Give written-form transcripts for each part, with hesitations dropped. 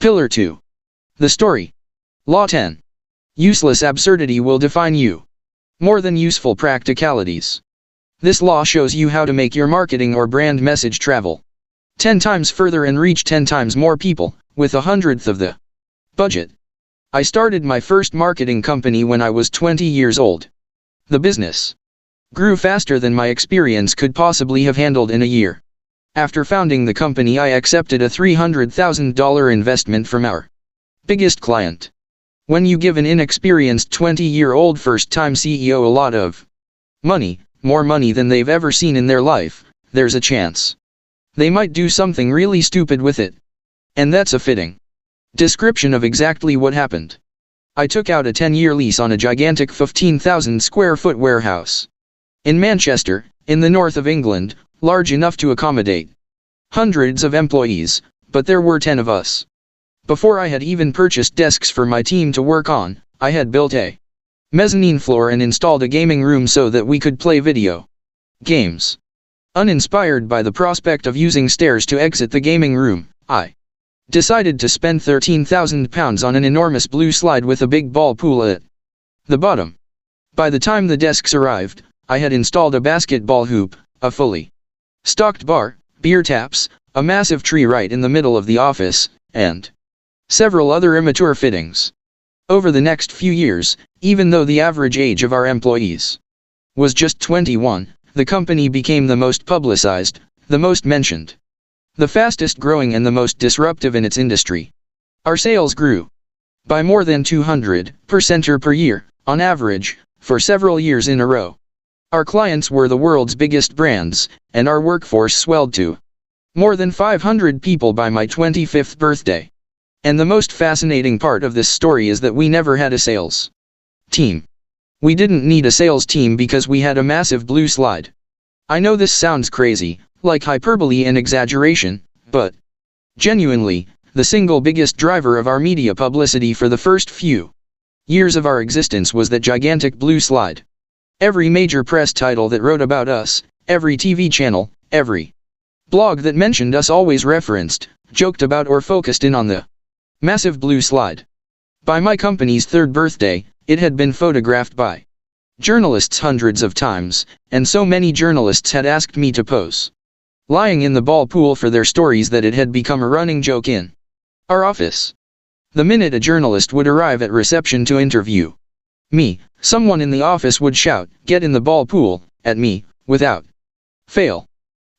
Pillar 2. The story. Law 10. Useless absurdity will define you more than useful practicalities. This law shows you how to make your marketing or brand message travel 10 times further and reach 10 times more people, with 1/100th of the budget. I started my first marketing company when I was 20 years old. The business grew faster than my experience could possibly have handled in a year. After founding the company, I accepted a $300,000 investment from our biggest client. When you give an inexperienced 20-year-old first-time CEO a lot of money, more money than they've ever seen in their life, there's a chance they might do something really stupid with it. And that's a fitting description of exactly what happened. I took out a 10-year lease on a gigantic 15,000 square foot warehouse in Manchester, in the north of England, large enough to accommodate hundreds of employees, but there were 10 of us. Before I had even purchased desks for my team to work on, I had built a mezzanine floor and installed a gaming room so that we could play video games. Uninspired by the prospect of using stairs to exit the gaming room, I decided to spend £13,000 on an enormous blue slide with a big ball pool at the bottom. By the time the desks arrived, I had installed a basketball hoop, a fully stocked bar, beer taps, a massive tree right in the middle of the office, and several other immature fittings. Over the next few years, even though the average age of our employees was just 21, the company became the most publicized, the most mentioned, the fastest growing and the most disruptive in its industry. Our sales grew by more than 200% per year, on average, for several years in a row. Our clients were the world's biggest brands, and our workforce swelled to more than 500 people by my 25th birthday. And the most fascinating part of this story is that we never had a sales team. We didn't need a sales team because we had a massive blue slide. I know this sounds crazy, like hyperbole and exaggeration, but genuinely, the single biggest driver of our media publicity for the first few years of our existence was that gigantic blue slide. Every major press title that wrote about us, every TV channel, every blog that mentioned us always referenced, joked about or focused in on the massive blue slide. By my company's 3rd birthday, it had been photographed by journalists hundreds of times, and so many journalists had asked me to pose lying in the ball pool for their stories that it had become a running joke in our office. The minute a journalist would arrive at reception to interview me, someone in the office would shout, "Get in the ball pool," at me, without fail.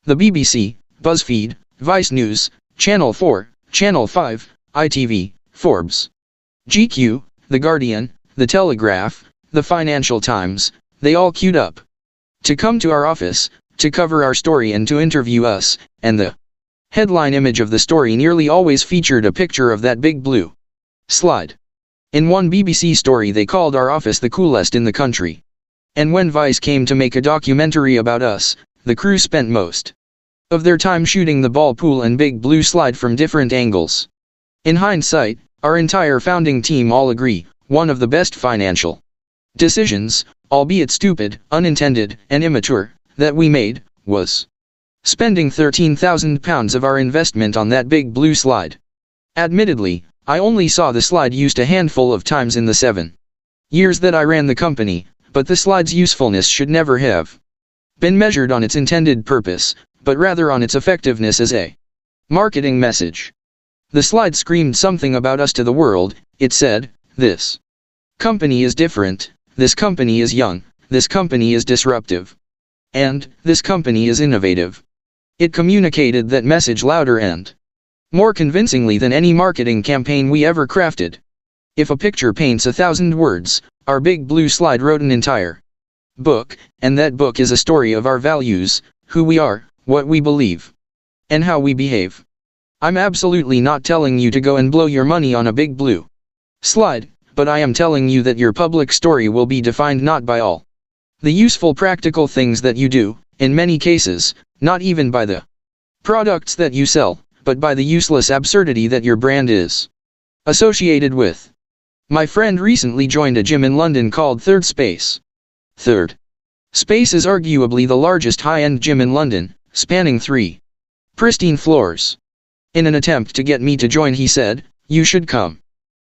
The BBC, BuzzFeed, Vice News, Channel 4, Channel 5, ITV, Forbes, GQ, The Guardian, The Telegraph, The Financial Times, they all queued up to come to our office, to cover our story and to interview us, and the headline image of the story nearly always featured a picture of that big blue slide. In one BBC story they called our office the coolest in the country. And when Vice came to make a documentary about us, the crew spent most of their time shooting the ball pool and big blue slide from different angles. In hindsight, our entire founding team all agree, one of the best financial decisions, albeit stupid, unintended, and immature, that we made, was spending £13,000 of our investment on that big blue slide. Admittedly, I only saw the slide used a handful of times in the 7 years that I ran the company, but the slide's usefulness should never have been measured on its intended purpose, but rather on its effectiveness as a marketing message. The slide screamed something about us to the world. It said, "This company is different, this company is young, this company is disruptive, and this company is innovative." It communicated that message louder and more convincingly than any marketing campaign we ever crafted. If a picture paints 1,000 words, our big blue slide wrote an entire book, and that book is a story of our values, who we are, what we believe, and how we behave. I'm absolutely not telling you to go and blow your money on a big blue slide, but I am telling you that your public story will be defined not by all the useful practical things that you do, in many cases, not even by the products that you sell, but by the useless absurdity that your brand is associated with. My friend recently joined a gym in London called Third Space. Third Space is arguably the largest high-end gym in London, spanning 3 pristine floors. In an attempt to get me to join, he said, You should come.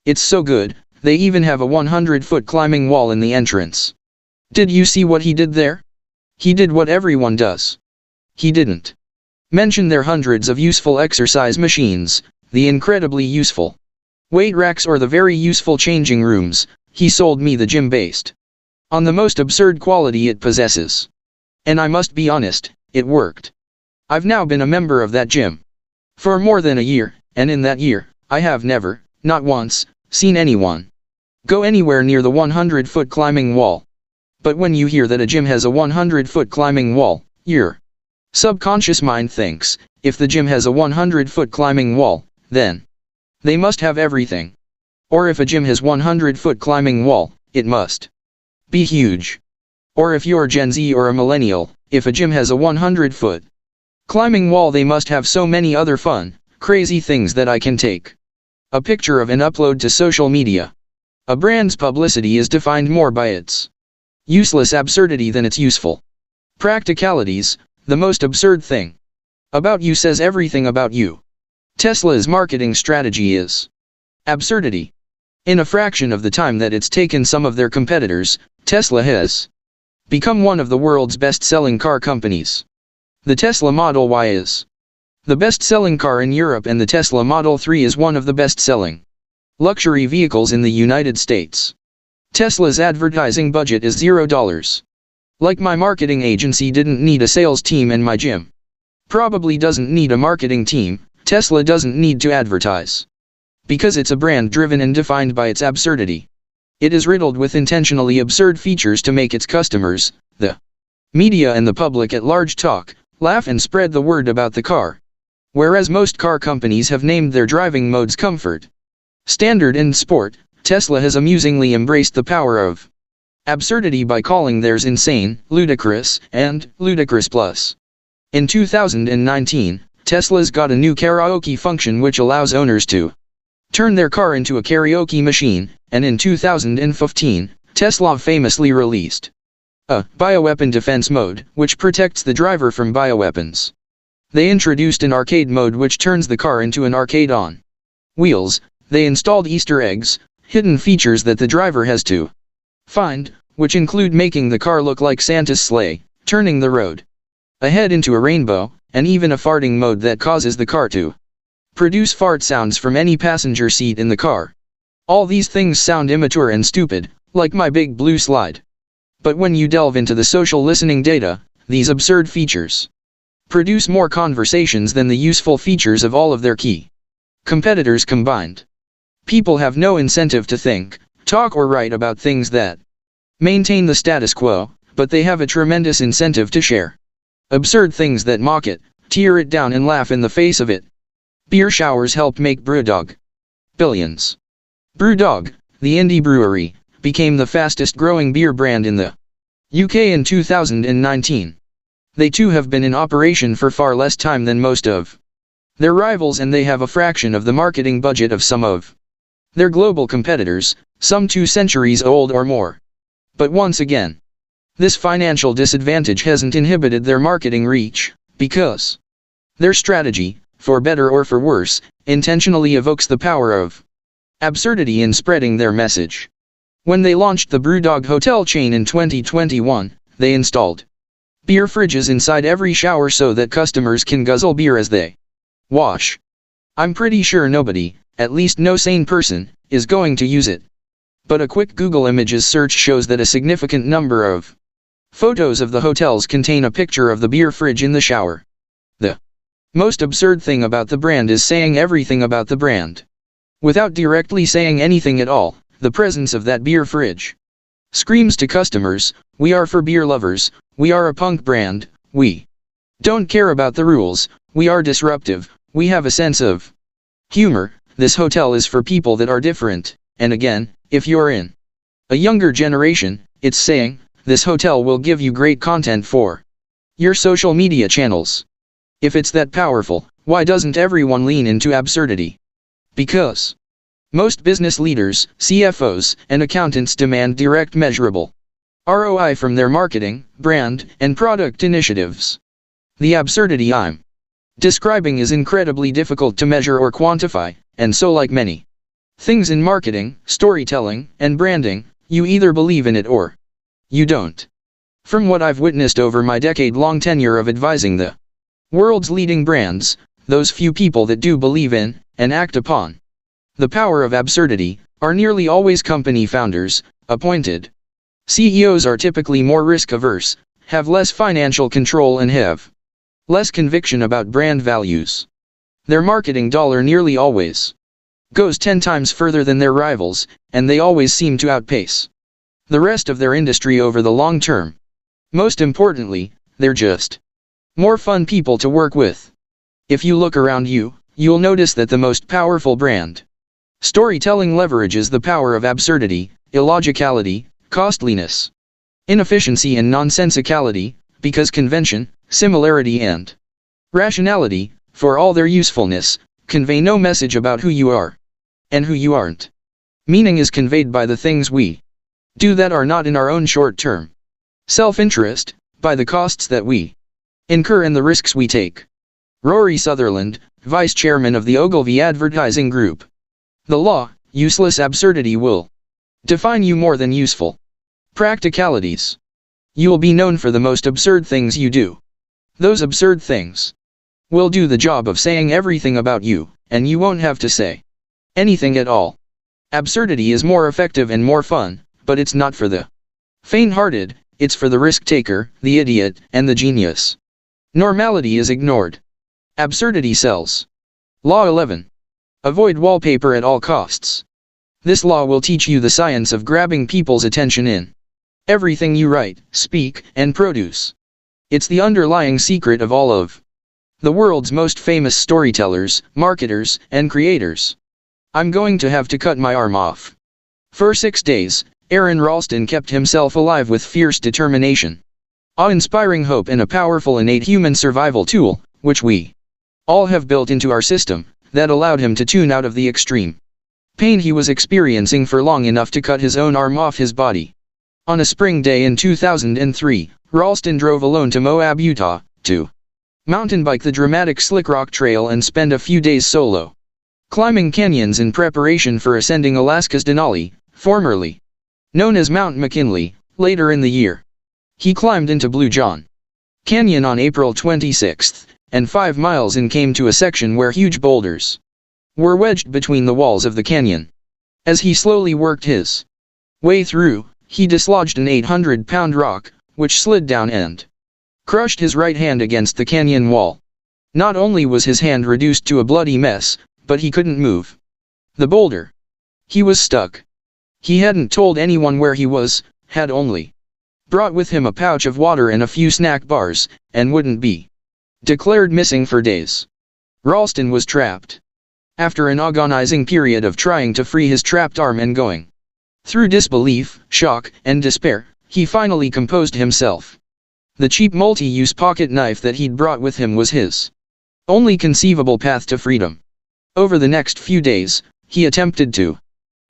It's so good, they even have a 100-foot climbing wall in the entrance. Did you see what he did there? He did what everyone does. He didn't mention their hundreds of useful exercise machines, the incredibly useful weight racks or the very useful changing rooms. He sold me the gym based on the most absurd quality it possesses. And I must be honest, it worked. I've now been a member of that gym for more than a year, and in that year, I have never, not once, seen anyone go anywhere near the 100-foot climbing wall. But when you hear that a gym has a 100-foot climbing wall, your subconscious mind thinks, if the gym has a 100-foot climbing wall, then they must have everything. Or if a gym has 100-foot climbing wall, it must be huge. Or if you're Gen Z or a millennial, if a gym has a 100-foot climbing wall, they must have so many other fun, crazy things that I can take a picture of and upload to social media. A brand's publicity is defined more by its useless absurdity than its useful practicalities. The most absurd thing about you says everything about you. Tesla's marketing strategy is absurdity. In a fraction of the time that it's taken some of their competitors, Tesla has become one of the world's best-selling car companies. The Tesla Model Y is the best-selling car in Europe, and the Tesla Model 3 is one of the best-selling luxury vehicles in the United States. Tesla's advertising budget is $0. Like my marketing agency didn't need a sales team, and my gym probably doesn't need a marketing team, Tesla doesn't need to advertise. Because it's a brand driven and defined by its absurdity. It is riddled with intentionally absurd features to make its customers, the media and the public at large, talk, laugh and spread the word about the car. Whereas most car companies have named their driving modes comfort, standard and sport, Tesla has amusingly embraced the power of absurdity by calling theirs insane, ludicrous, and ludicrous plus. In 2019, Tesla's got a new karaoke function which allows owners to turn their car into a karaoke machine, and in 2015, Tesla famously released a bioweapon defense mode, which protects the driver from bioweapons. They introduced an arcade mode which turns the car into an arcade on wheels. They installed Easter eggs, hidden features that the driver has to find, which include making the car look like Santa's sleigh, turning the road ahead into a rainbow, and even a farting mode that causes the car to produce fart sounds from any passenger seat in the car. All these things sound immature and stupid, like my big blue slide. But when you delve into the social listening data, these absurd features produce more conversations than the useful features of all of their key competitors combined. People have no incentive to think, talk or write about things that maintain the status quo, but they have a tremendous incentive to share absurd things that mock it, tear it down and laugh in the face of it. Beer showers helped make BrewDog billions. BrewDog, the indie brewery, became the fastest growing beer brand in the UK in 2019. They too have been in operation for far less time than most of their rivals, and they have a fraction of the marketing budget of some of their global competitors, some 2 centuries old or more. But once again, this financial disadvantage hasn't inhibited their marketing reach, because their strategy, for better or for worse, intentionally evokes the power of absurdity in spreading their message. When they launched the BrewDog hotel chain in 2021, they installed beer fridges inside every shower so that customers can guzzle beer as they wash. I'm pretty sure nobody, at least no sane person, is going to use it. But a quick Google Images search shows that a significant number of photos of the hotels contain a picture of the beer fridge in the shower. The most absurd thing about the brand is saying everything about the brand without directly saying anything at all. The presence of that beer fridge screams to customers, we are for beer lovers, we are a punk brand, we don't care about the rules, we are disruptive, we have a sense of humor, this hotel is for people that are different. And again, if you're in a younger generation, it's saying, this hotel will give you great content for your social media channels. If it's that powerful, why doesn't everyone lean into absurdity? Because most business leaders, CFOs, and accountants demand direct measurable ROI from their marketing, brand, and product initiatives. The absurdity I'm describing is incredibly difficult to measure or quantify, and so like many Things in marketing, storytelling, and branding, you either believe in it or you don't. From what I've witnessed over my decade-long tenure of advising the world's leading brands, those few people that do believe in, and act upon, the power of absurdity, are nearly always company founders, appointed. CEOs are typically more risk-averse, have less financial control and have less conviction about brand values. Their marketing dollar nearly always goes 10 times further than their rivals, and they always seem to outpace the rest of their industry over the long term. Most importantly, they're just more fun people to work with. If you look around you, you'll notice that the most powerful brand storytelling leverages the power of absurdity, illogicality, costliness, inefficiency and nonsensicality, because convention, similarity and rationality, for all their usefulness, convey no message about who you are and who you aren't. Meaning is conveyed by the things we do that are not in our own short-term self-interest, by the costs that we incur and the risks we take. Rory Sutherland, Vice Chairman of the Ogilvy Advertising Group. The law, useless absurdity will define you more than useful practicalities. You will be known for the most absurd things you do. Those absurd things will do the job of saying everything about you, and you won't have to say anything at all. Absurdity is more effective and more fun, but it's not for the faint-hearted, it's for the risk-taker, the idiot, and the genius. Normality is ignored. Absurdity sells. Law 11. Avoid wallpaper at all costs. This law will teach you the science of grabbing people's attention in everything you write, speak, and produce. It's the underlying secret of all of the world's most famous storytellers, marketers, and creators. I'm going to have to cut my arm off. For 6 days, Aron Ralston kept himself alive with fierce determination, awe-inspiring hope and a powerful innate human survival tool, which we all have built into our system, that allowed him to tune out of the extreme pain he was experiencing for long enough to cut his own arm off his body. On a spring day in 2003, Ralston drove alone to Moab, Utah, to mountain bike the dramatic Slick Rock Trail and spend a few days solo climbing canyons in preparation for ascending Alaska's Denali, formerly known as Mount McKinley, later in the year. He climbed into Blue John Canyon on April 26, and 5 miles in came to a section where huge boulders were wedged between the walls of the canyon. As he slowly worked his way through, he dislodged an 800-pound rock, which slid down and crushed his right hand against the canyon wall. Not only was his hand reduced to a bloody mess, but he couldn't move the boulder. He was stuck. He hadn't told anyone where he was, had only brought with him a pouch of water and a few snack bars, and wouldn't be declared missing for days. Ralston was trapped. After an agonizing period of trying to free his trapped arm and going through disbelief, shock, and despair, he finally composed himself. The cheap multi-use pocket knife that he'd brought with him was his only conceivable path to freedom. Over the next few days, he attempted to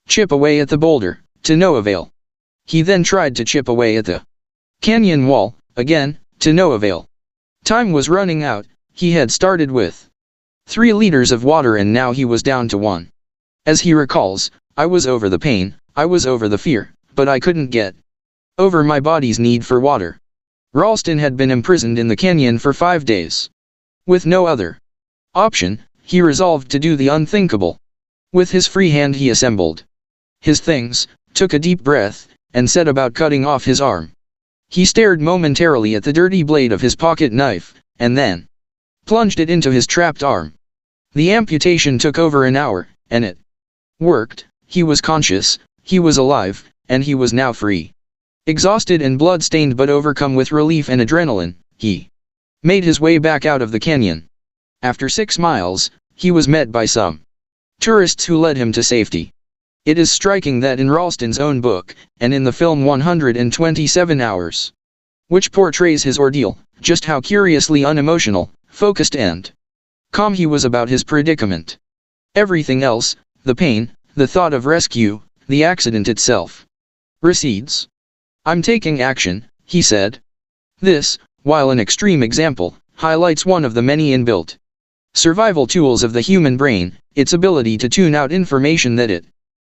chip away at the boulder, to no avail. He then tried to chip away at the canyon wall, again, to no avail. Time was running out. He had started with 3 liters of water and now he was down to 1. As he recalls, I was over the pain, I was over the fear, but I couldn't get over my body's need for water. Ralston had been imprisoned in the canyon for 5 days. With no other option, he resolved to do the unthinkable. With his free hand he assembled his things, took a deep breath, and set about cutting off his arm. He stared momentarily at the dirty blade of his pocket knife, and then plunged it into his trapped arm. The amputation took over an hour, and it worked. He was conscious, he was alive, and he was now free. Exhausted and blood-stained but overcome with relief and adrenaline, he made his way back out of the canyon. After 6 miles, he was met by some tourists who led him to safety. It is striking that in Ralston's own book, and in the film 127 Hours, which portrays his ordeal, just how curiously unemotional, focused and calm he was about his predicament. Everything else, the pain, the thought of rescue, the accident itself, recedes. I'm taking action, he said. This, while an extreme example, highlights one of the many inbuilt survival tools of the human brain, its ability to tune out information that it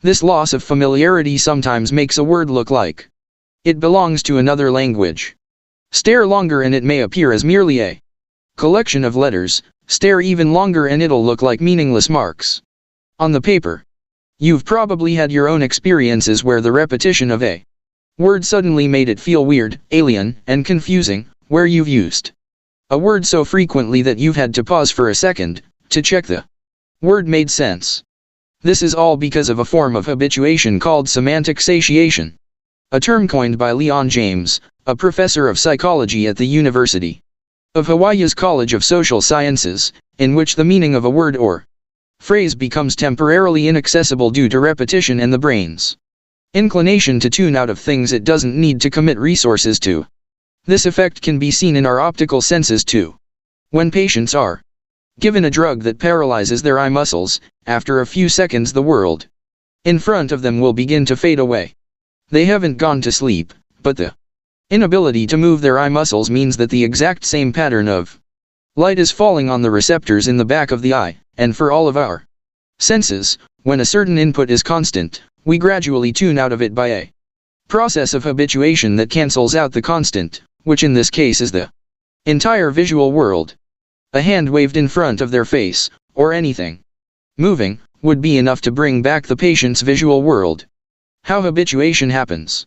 This loss of familiarity sometimes makes a word look like it belongs to another language. Stare longer and it may appear as merely a collection of letters. Stare even longer and it'll look like meaningless marks on the paper. You've probably had your own experiences where the repetition of a word suddenly made it feel weird, alien, and confusing, where you've used a word so frequently that you've had to pause for a second to check the word made sense. This is all because of a form of habituation called semantic satiation, a term coined by Leon James, a professor of psychology at the University of Hawaii's College of Social Sciences, in which the meaning of a word or phrase becomes temporarily inaccessible due to repetition and the brain's inclination to tune out of things it doesn't need to commit resources to. This effect can be seen in our optical senses too. When patients are given a drug that paralyzes their eye muscles, after a few seconds the world in front of them will begin to fade away. They haven't gone to sleep, but the inability to move their eye muscles means that the exact same pattern of light is falling on the receptors in the back of the eye, and for all of our senses, when a certain input is constant, we gradually tune out of it by a process of habituation that cancels out the constant, which in this case is the entire visual world. A hand waved in front of their face, or anything moving, would be enough to bring back the patient's visual world. How habituation happens.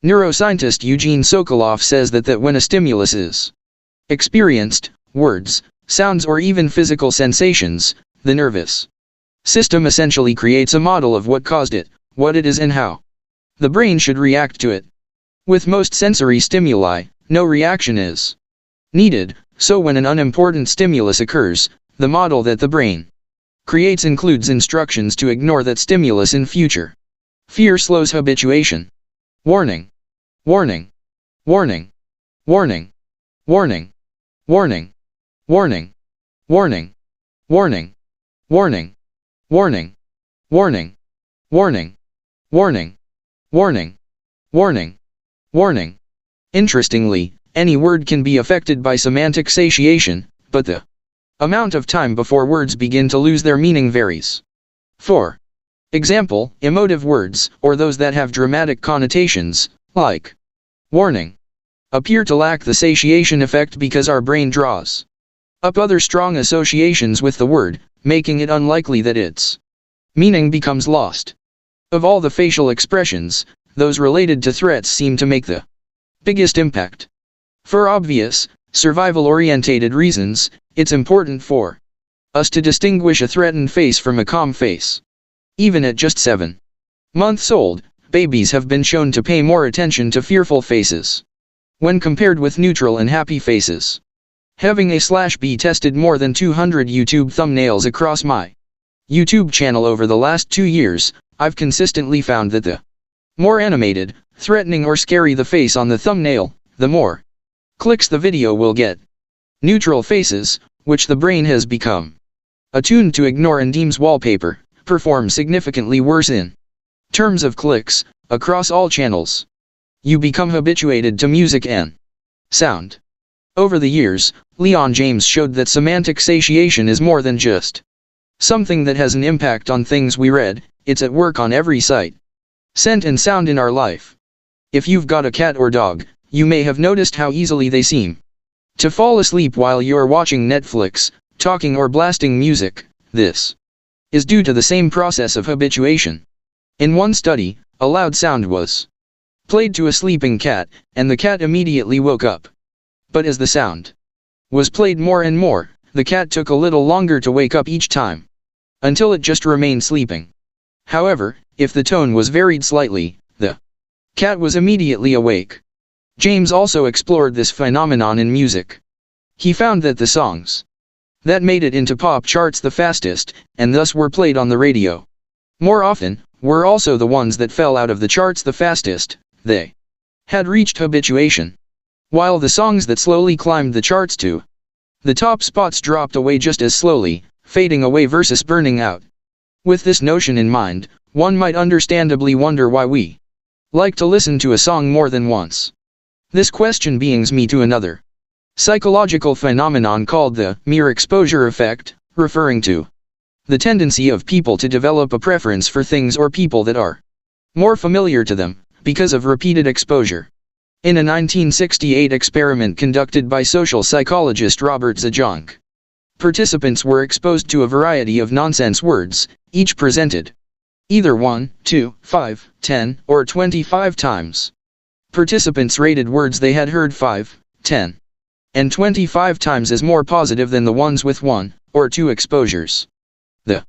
Neuroscientist Eugene Sokolov says that when a stimulus is experienced, words, sounds or even physical sensations, the nervous system essentially creates a model of what caused it, what it is and how the brain should react to it. With most sensory stimuli, no reaction is needed, so when an unimportant stimulus occurs, the model that the brain creates includes instructions to ignore that stimulus in future. Fear slows habituation. Warning. Warning. Warning. Warning. Warning. Warning. Warning. Warning. Warning. Warning. Warning. Warning. Warning. Warning. Warning. Warning. Warning. Interestingly, any word can be affected by semantic satiation, but the amount of time before words begin to lose their meaning varies. For example, emotive words, or those that have dramatic connotations, like warning, appear to lack the satiation effect because our brain draws up other strong associations with the word, making it unlikely that its meaning becomes lost. Of all the facial expressions, those related to threats seem to make the biggest impact. For obvious, survival-orientated reasons, it's important for us to distinguish a threatened face from a calm face. Even at just 7 months old, babies have been shown to pay more attention to fearful faces when compared with neutral and happy faces. Having A/B tested more than 200 YouTube thumbnails across my YouTube channel over the last 2 years, I've consistently found that the more animated, threatening or scary the face on the thumbnail, the more clicks the video will get. Neutral faces, which the brain has become attuned to ignore and deems wallpaper, perform significantly worse in terms of clicks, across all channels. You become habituated to music and sound. Over the years, Leon James showed that semantic satiation is more than just something that has an impact on things we read, it's at work on every sight, scent and sound in our life. If you've got a cat or dog, you may have noticed how easily they seem to fall asleep while you're watching Netflix, talking or blasting music. This is due to the same process of habituation. In one study, a loud sound was played to a sleeping cat, and the cat immediately woke up. But as the sound was played more and more, the cat took a little longer to wake up each time, until it just remained sleeping. However, if the tone was varied slightly, the cat was immediately awake. James also explored this phenomenon in music. He found that the songs that made it into pop charts the fastest, and thus were played on the radio more often, were also the ones that fell out of the charts the fastest. They had reached habituation. While the songs that slowly climbed the charts to the top spots dropped away just as slowly, fading away versus burning out. With this notion in mind, one might understandably wonder why we like to listen to a song more than once. This question brings me to another psychological phenomenon called the mere exposure effect, referring to The tendency of people to develop a preference for things or people that are more familiar to them, because of repeated exposure. In a 1968 experiment conducted by social psychologist Robert Zajonc, participants were exposed to a variety of nonsense words, each presented either 1, 2, 5, 10, or 25 times. Participants rated words they had heard 5, 10, and 25 times as more positive than the ones with 1 or 2 exposures. The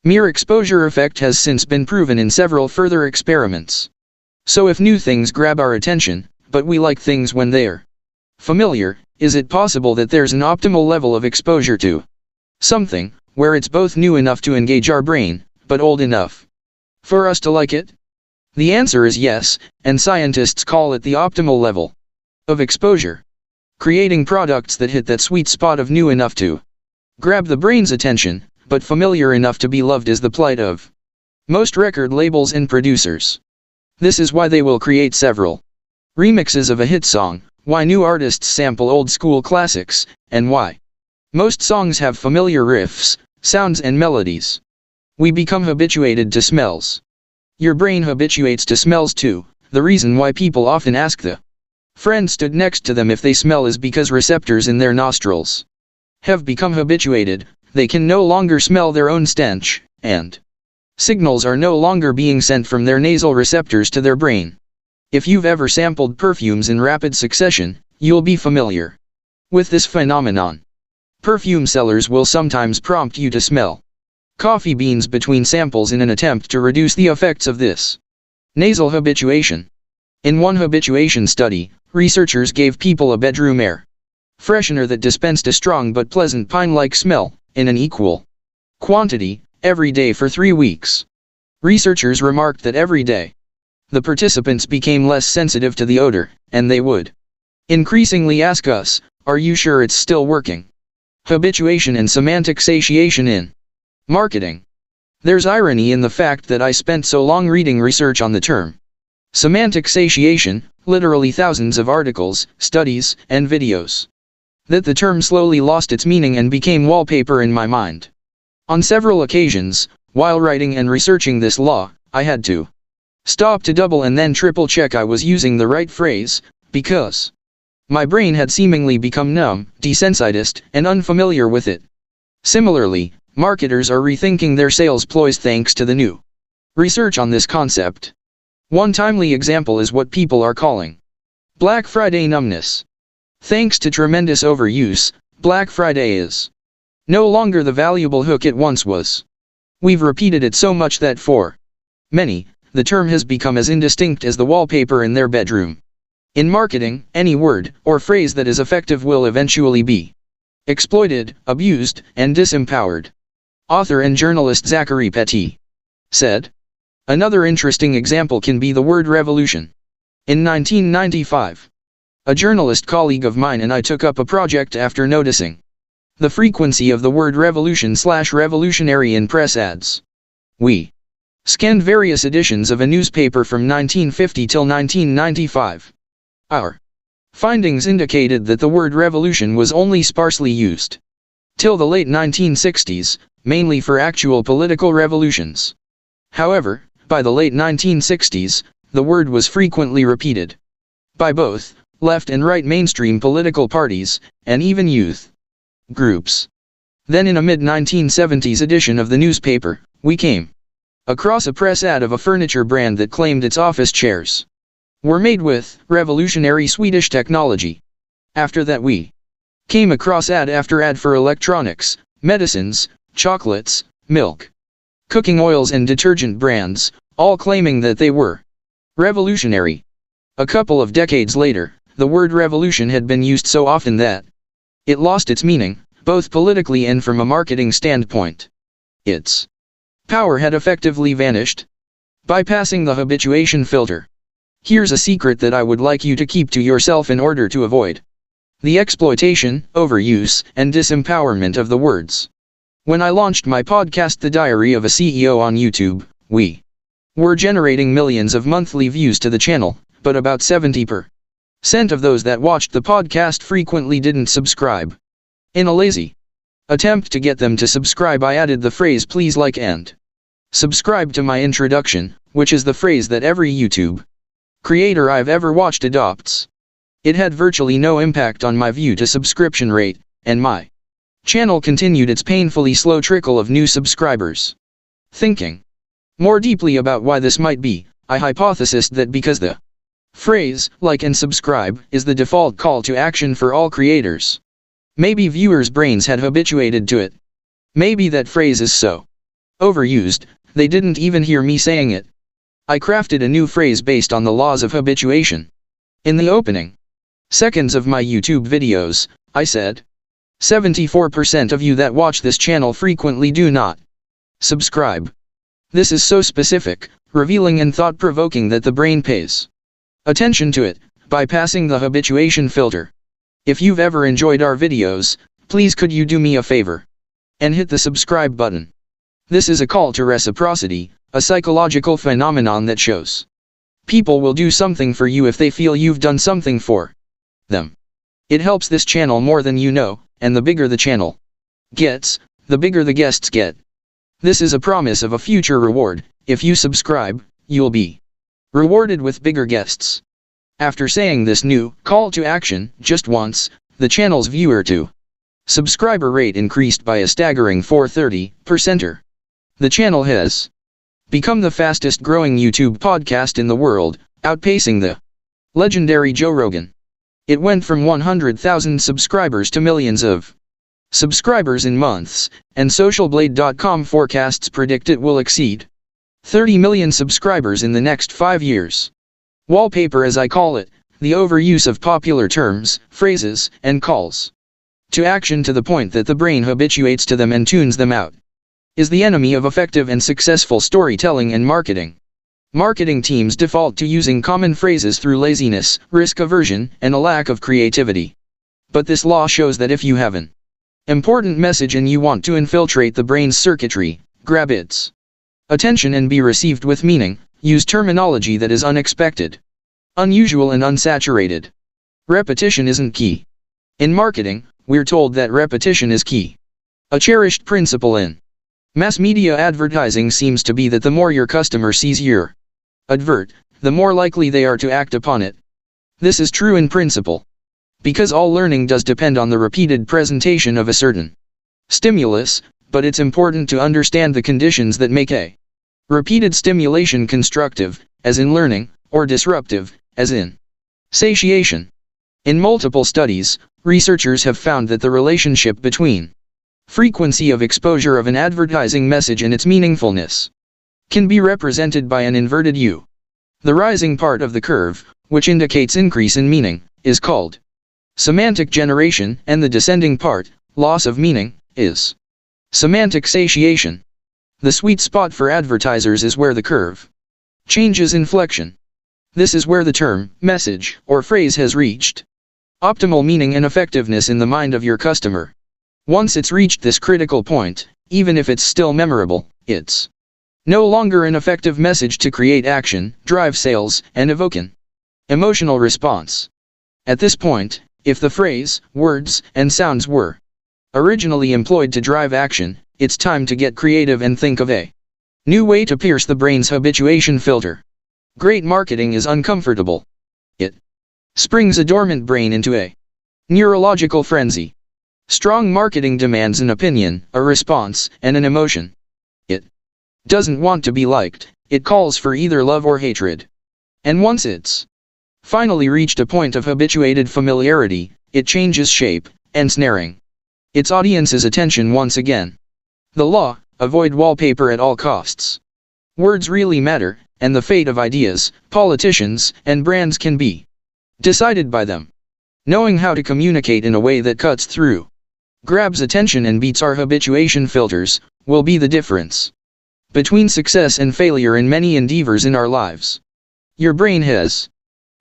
mere exposure effect has since been proven in several further experiments. So if new things grab our attention, but we like things when they're familiar, is it possible that there's an optimal level of exposure to something, where it's both new enough to engage our brain, but old enough for us to like it? The answer is yes, and scientists call it the optimal level of exposure. Creating products that hit that sweet spot of new enough to grab the brain's attention, but familiar enough to be loved is the plight of most record labels and producers. This is why they will create several remixes of a hit song, why new artists sample old school classics, and why most songs have familiar riffs, sounds and melodies. We become habituated to smells. Your brain habituates to smells too. The reason why people often ask the friend stood next to them if they smell is because receptors in their nostrils have become habituated. They can no longer smell their own stench, and signals are no longer being sent from their nasal receptors to their brain. If you've ever sampled perfumes in rapid succession, you'll be familiar with this phenomenon. Perfume sellers will sometimes prompt you to smell coffee beans between samples in an attempt to reduce the effects of this nasal habituation. In one habituation study, researchers gave people a bedroom air freshener that dispensed a strong but pleasant pine-like smell, in an equal quantity, every day for 3 weeks. Researchers remarked that every day, the participants became less sensitive to the odor, and they would increasingly ask us, "Are you sure it's still working?" Habituation and semantic satiation in marketing. There's irony in the fact that I spent so long reading research on the term semantic satiation, literally thousands of articles, studies, and videos, that the term slowly lost its meaning and became wallpaper in my mind. On several occasions, while writing and researching this law, I had to stop to double and then triple check I was using the right phrase, because my brain had seemingly become numb, desensitized, and unfamiliar with it. Similarly, marketers are rethinking their sales ploys thanks to the new research on this concept. One timely example is what people are calling Black Friday numbness. Thanks to tremendous overuse, Black Friday is no longer the valuable hook it once was. We've repeated it so much that for many, the term has become as indistinct as the wallpaper in their bedroom. In marketing, any word or phrase that is effective will eventually be exploited, abused, and disempowered. Author and journalist Zachary Petit said. Another interesting example can be the word revolution. In 1995, a journalist colleague of mine and I took up a project after noticing the frequency of the word revolution/revolutionary in press ads. We scanned various editions of a newspaper from 1950 till 1995. Our findings indicated that the word revolution was only sparsely used till the late 1960s, mainly for actual political revolutions. However, by the late 1960s, the word was frequently repeated by both left and right mainstream political parties, and even youth groups. Then in a mid-1970s edition of the newspaper, we came across a press ad of a furniture brand that claimed its office chairs were made with revolutionary Swedish technology. After that we came across ad after ad for electronics, medicines, chocolates, milk, cooking oils and detergent brands, all claiming that they were revolutionary. A couple of decades later, the word revolution had been used so often that it lost its meaning, both politically and from a marketing standpoint. Its power had effectively vanished, bypassing the habituation filter. Here's a secret that I would like you to keep to yourself in order to avoid the exploitation, overuse, and disempowerment of the words. When I launched my podcast The Diary of a CEO on YouTube, we were generating millions of monthly views to the channel, but about 70% of those that watched the podcast frequently didn't subscribe. In a lazy attempt to get them to subscribe, I added the phrase "please like and subscribe" to my introduction, which is the phrase that every YouTube creator I've ever watched adopts. It had virtually no impact on my view to subscription rate, and my channel continued its painfully slow trickle of new subscribers. Thinking more deeply about why this might be, I hypothesized that because the phrase "like and subscribe" is the default call to action for all creators, maybe viewers' brains had habituated to it. Maybe that phrase is so overused, they didn't even hear me saying it. I crafted a new phrase based on the laws of habituation. In the opening seconds of my YouTube videos, I said, 74% of you that watch this channel frequently do not subscribe. This is so specific, revealing and thought-provoking that the brain pays attention to it, bypassing the habituation filter. If you've ever enjoyed our videos, please could you do me a favor and hit the subscribe button. This is a call to reciprocity, a psychological phenomenon that shows people will do something for you if they feel you've done something for them. It helps this channel more than you know, and the bigger the channel gets, the bigger the guests get. This is a promise of a future reward. If you subscribe, you'll be rewarded with bigger guests. After saying this new call to action just once, the channel's viewer to subscriber rate increased by a staggering 430%. The channel has become the fastest growing YouTube podcast in the world, outpacing the legendary Joe Rogan. It went from 100,000 subscribers to millions of subscribers in months, and socialblade.com forecasts predict it will exceed 30 million subscribers in the next 5 years. Wallpaper, as I call it, the overuse of popular terms, phrases, and calls to action to the point that the brain habituates to them and tunes them out, is the enemy of effective and successful storytelling and marketing. Marketing teams default to using common phrases through laziness, risk aversion, and a lack of creativity. But this law shows that if you have an important message and you want to infiltrate the brain's circuitry, grab its attention and be received with meaning, use terminology that is unexpected, unusual, and unsaturated. Repetition isn't key. In marketing, we're told that repetition is key. A cherished principle in mass media advertising seems to be that the more your customer sees your advert, the more likely they are to act upon it. This is true in principle, because all learning does depend on the repeated presentation of a certain stimulus, but it's important to understand the conditions that make a repeated stimulation constructive, as in learning, or disruptive, as in satiation. In multiple studies, researchers have found that the relationship between frequency of exposure of an advertising message and its meaningfulness can be represented by an inverted U. The rising part of the curve, which indicates increase in meaning, is called semantic generation, and the descending part, loss of meaning, is semantic satiation. The sweet spot for advertisers is where the curve changes inflection. This is where the term, message, or phrase has reached optimal meaning and effectiveness in the mind of your customer. Once it's reached this critical point, even if it's still memorable, it's no longer an effective message to create action, drive sales, and evoke an emotional response. At this point, if the phrase, words, and sounds were originally employed to drive action, it's time to get creative and think of a new way to pierce the brain's habituation filter. Great marketing is uncomfortable. It springs a dormant brain into a neurological frenzy. Strong marketing demands an opinion, a response, and an emotion. It doesn't want to be liked, it calls for either love or hatred. And once it's finally reached a point of habituated familiarity, it changes shape, ensnaring its audience's attention once again. The law: avoid wallpaper at all costs. Words really matter, and the fate of ideas, politicians, and brands can be decided by them. Knowing how to communicate in a way that cuts through, grabs attention, and beats our habituation filters, will be the difference between success and failure in many endeavors in our lives. Your brain has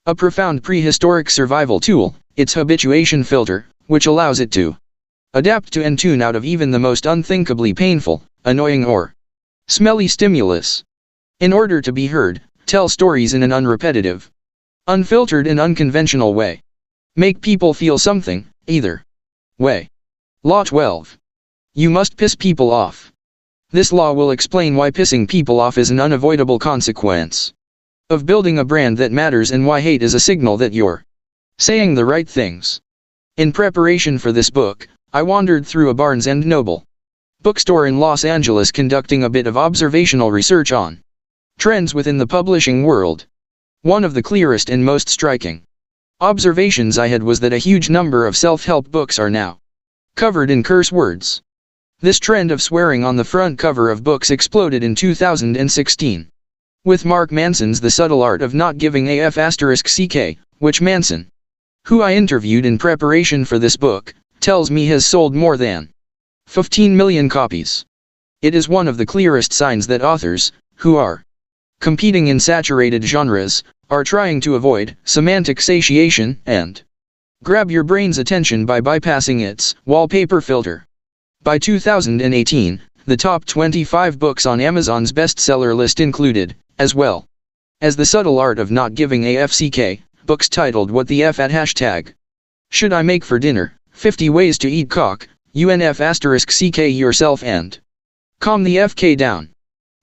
a profound prehistoric survival tool, its habituation filter, which allows it to adapt to and tune out of even the most unthinkably painful, annoying, or smelly stimulus. In order to be heard, tell stories in an unrepetitive, unfiltered, and unconventional way. Make people feel something, either way. Law 12. You must piss people off. This law will explain why pissing people off is an unavoidable consequence of building a brand that matters and why hate is a signal that you're saying the right things. In preparation for this book, I wandered through a Barnes & Noble bookstore in Los Angeles conducting a bit of observational research on trends within the publishing world. One of the clearest and most striking observations I had was that a huge number of self-help books are now covered in curse words. This trend of swearing on the front cover of books exploded in 2016 with Mark Manson's The Subtle Art of Not Giving a F***ck, which Manson, who I interviewed in preparation for this book, tells me has sold more than 15 million copies. It is one of the clearest signs that authors, who are competing in saturated genres, are trying to avoid semantic satiation and grab your brain's attention by bypassing its wallpaper filter. By 2018, the top 25 books on Amazon's bestseller list included, as well as The Subtle Art of Not Giving a F***, books titled What the F at hashtag Should I Make for Dinner, 50 Ways to Eat Cock, UNF***ck Yourself and Calm the FK Down.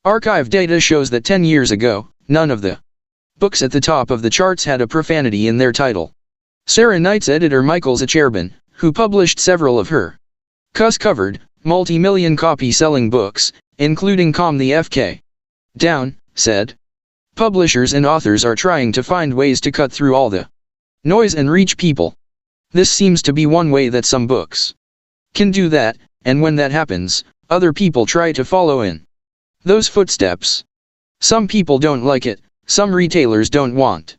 Archive data shows that 10 years ago, none of the books at the top of the charts had a profanity in their title. Sarah Knight's editor Michael Zacherbin, who published several of her cuss-covered, multi-million copy selling books, including Calm the FK Down, said, "Publishers and authors are trying to find ways to cut through all the noise and reach people. This seems to be one way that some books can do that, and when that happens, other people try to follow in those footsteps. Some people don't like it, some retailers don't want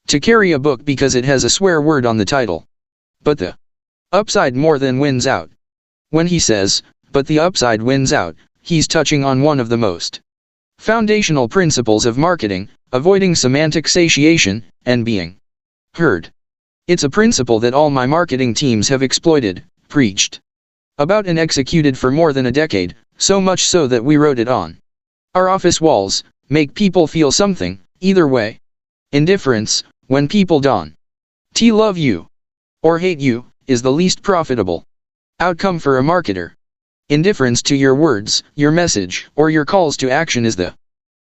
to carry a book because it has a swear word on the title. But the upside more than wins out." When he says, "but the upside wins out," he's touching on one of the most foundational principles of marketing, avoiding semantic satiation, and being heard. It's a principle that all my marketing teams have exploited, preached about and executed for more than a decade, so much so that we wrote it on our office walls: make people feel something, either way. Indifference, when people don't love you or hate you, is the least profitable outcome for a marketer. Indifference to your words, your message, or your calls to action is the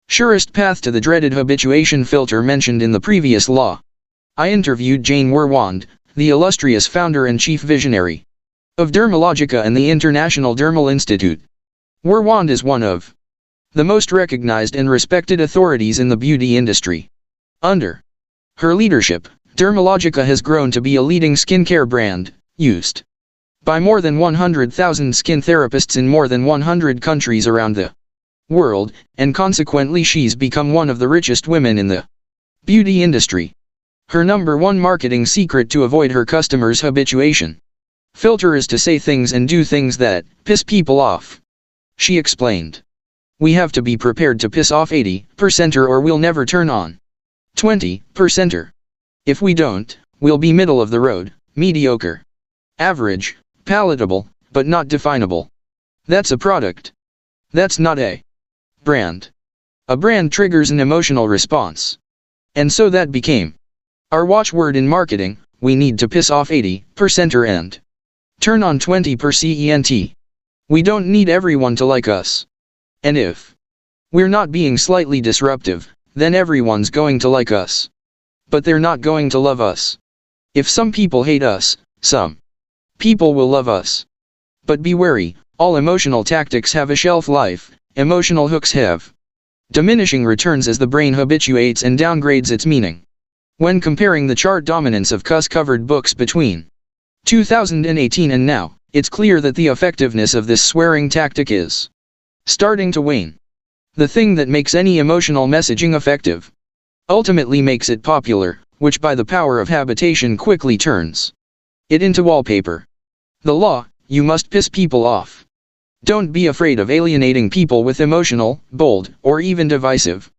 surest path to the dreaded habituation filter mentioned in the previous law. I interviewed Jane Werwand, the illustrious founder and chief visionary of Dermalogica and the International Dermal Institute. Werwand is one of the most recognized and respected authorities in the beauty industry. Under her leadership, Dermalogica has grown to be a leading skincare brand, used by more than 100,000 skin therapists in more than 100 countries around the world, and consequently she's become one of the richest women in the beauty industry. Her #1 marketing secret to avoid her customers' habituation filter is to say things and do things that piss people off. She explained, "We have to be prepared to piss off 80%er or we'll never turn on 20%er. If we don't, we'll be middle of the road, mediocre, average, palatable, but not definable. That's a product. That's not a brand. A brand triggers an emotional response. And so that became our watchword in marketing: we need to piss off 80%er and turn on 20%. We don't need everyone to like us. And if we're not being slightly disruptive, then everyone's going to like us. But they're not going to love us. If some people hate us, some people will love us. But be wary, all emotional tactics have a shelf life, emotional hooks have diminishing returns as the brain habituates and downgrades its meaning." When comparing the chart dominance of cuss-covered books between 2018 and now, it's clear that the effectiveness of this swearing tactic is starting to wane. The thing that makes any emotional messaging effective ultimately makes it popular, which by the power of habitation quickly turns it into wallpaper. The law: you must piss people off. Don't be afraid of alienating people with emotional, bold, or even divisive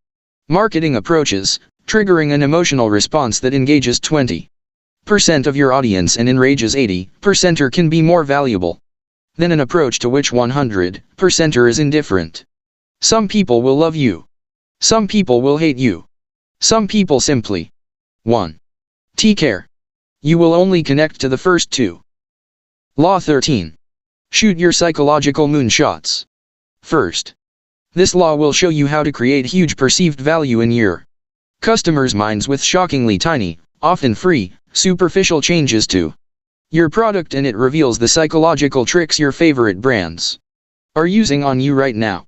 marketing approaches. Triggering an emotional response that engages 20% of your audience and enrages 80%er can be more valuable than an approach to which 100%er is indifferent. Some people will love you. Some people will hate you. Some people simply won't care. You will only connect to the first two. Law 13. Shoot your psychological moonshots. First, this law will show you how to create huge perceived value in your customers' minds with shockingly tiny, often free, superficial changes to your product, and it reveals the psychological tricks your favorite brands are using on you right now.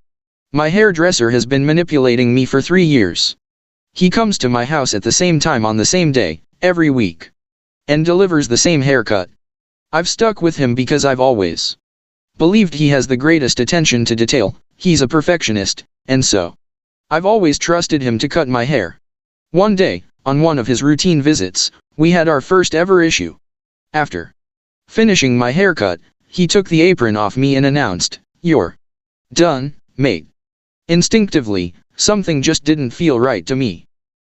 My hairdresser has been manipulating me for 3 years. He comes to my house at the same time on the same day, every week, and delivers the same haircut. I've stuck with him because I've always believed he has the greatest attention to detail. He's a perfectionist, and so I've always trusted him to cut my hair. One day, on one of his routine visits, we had our first ever issue. After finishing my haircut, he took the apron off me and announced, "You're done, mate." Instinctively, something just didn't feel right to me.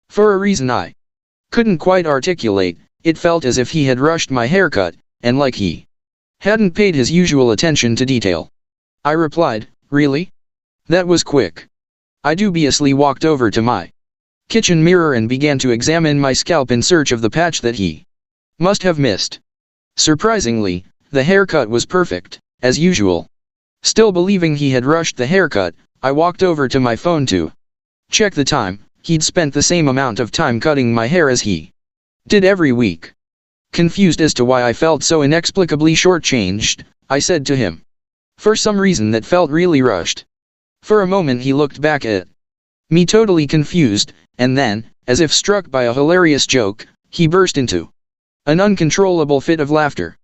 For a reason I couldn't quite articulate, it felt as if he had rushed my haircut, and like he hadn't paid his usual attention to detail. I replied, "Really? That was quick." I dubiously walked over to my kitchen mirror and began to examine my scalp in search of the patch that he must have missed. Surprisingly, the haircut was perfect, as usual. Still believing he had rushed the haircut, I walked over to my phone to check the time. He'd spent the same amount of time cutting my hair as he did every week. Confused as to why I felt so inexplicably shortchanged, I said to him, for some reason that felt really rushed. For a moment he looked back at me totally confused, and then, as if struck by a hilarious joke, he burst into an uncontrollable fit of laughter.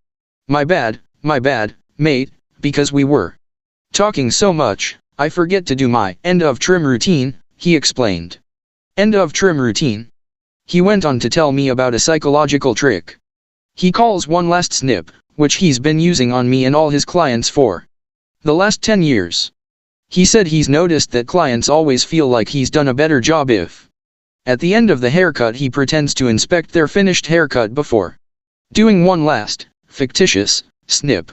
My bad, mate, because we were talking so much, I forget to do my end of trim routine," he explained. End of trim routine? He went on to tell me about a psychological trick he calls one last snip, which he's been using on me and all his clients for the last 10 years. He said he's noticed that clients always feel like he's done a better job if, at the end of the haircut, he pretends to inspect their finished haircut before doing one last, fictitious, snip.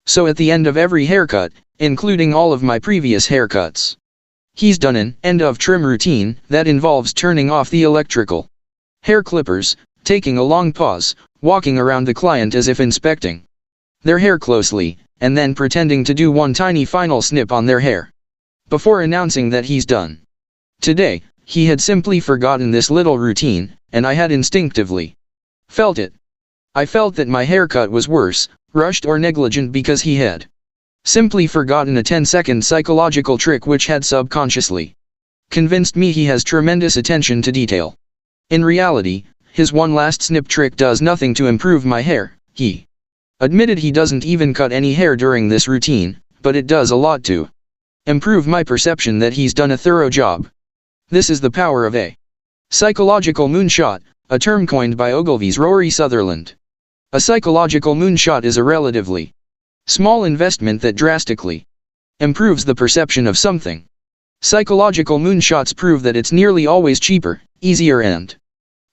So at the end of every haircut, including all of my previous haircuts, he's done an end of trim routine that involves turning off the electrical hair clippers, taking a long pause, walking around the client as if inspecting their hair closely, and then pretending to do one tiny final snip on their hair before announcing that he's done. Today, he had simply forgotten this little routine, and I had instinctively felt it. I felt that my haircut was worse, rushed or negligent because he had simply forgotten a 10-second psychological trick which had subconsciously convinced me he has tremendous attention to detail. In reality, his one last snip trick does nothing to improve my hair. He admitted he doesn't even cut any hair during this routine, but it does a lot to improve my perception that he's done a thorough job. This is the power of a psychological moonshot, a term coined by Ogilvy's Rory Sutherland. A psychological moonshot is a relatively small investment that drastically improves the perception of something. Psychological moonshots prove that it's nearly always cheaper, easier and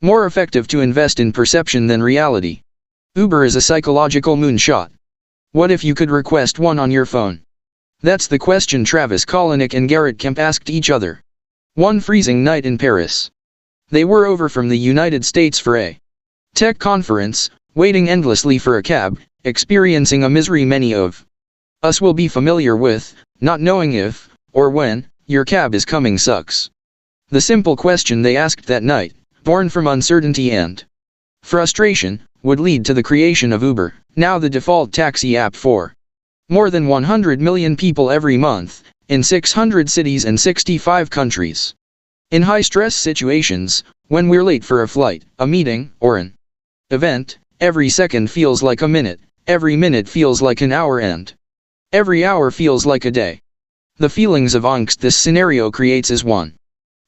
more effective to invest in perception than reality. Uber is a psychological moonshot. What if you could request one on your phone? That's the question Travis Kalanick and Garrett Kemp asked each other one freezing night in Paris. They were over from the United States for a tech conference, waiting endlessly for a cab, experiencing a misery many of us will be familiar with, not knowing if, or when, your cab is coming sucks. The simple question they asked that night, born from uncertainty and frustration, would lead to the creation of Uber, now the default taxi app for more than 100 million people every month, in 600 cities and 65 countries. In high-stress situations, when we're late for a flight, a meeting, or an event, every second feels like a minute, every minute feels like an hour, and every hour feels like a day. The feelings of angst this scenario creates is one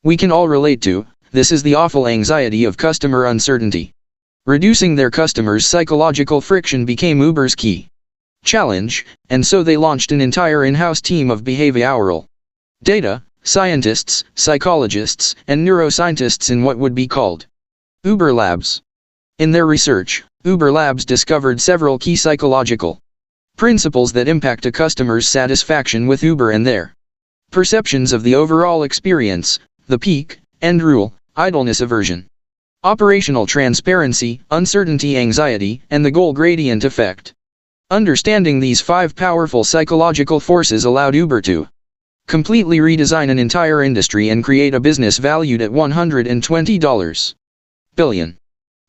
we can all relate to. This is the awful anxiety of customer uncertainty. Reducing their customers' psychological friction became Uber's key challenge, and so they launched an entire in-house team of behavioral data scientists, psychologists, and neuroscientists in what would be called Uber Labs. In their research, Uber Labs discovered several key psychological principles that impact a customer's satisfaction with Uber and their perceptions of the overall experience: the peak, end rule, idleness aversion, operational transparency, uncertainty anxiety, and the goal gradient effect. Understanding these 5 powerful psychological forces allowed Uber to completely redesign an entire industry and create a business valued at $120 billion.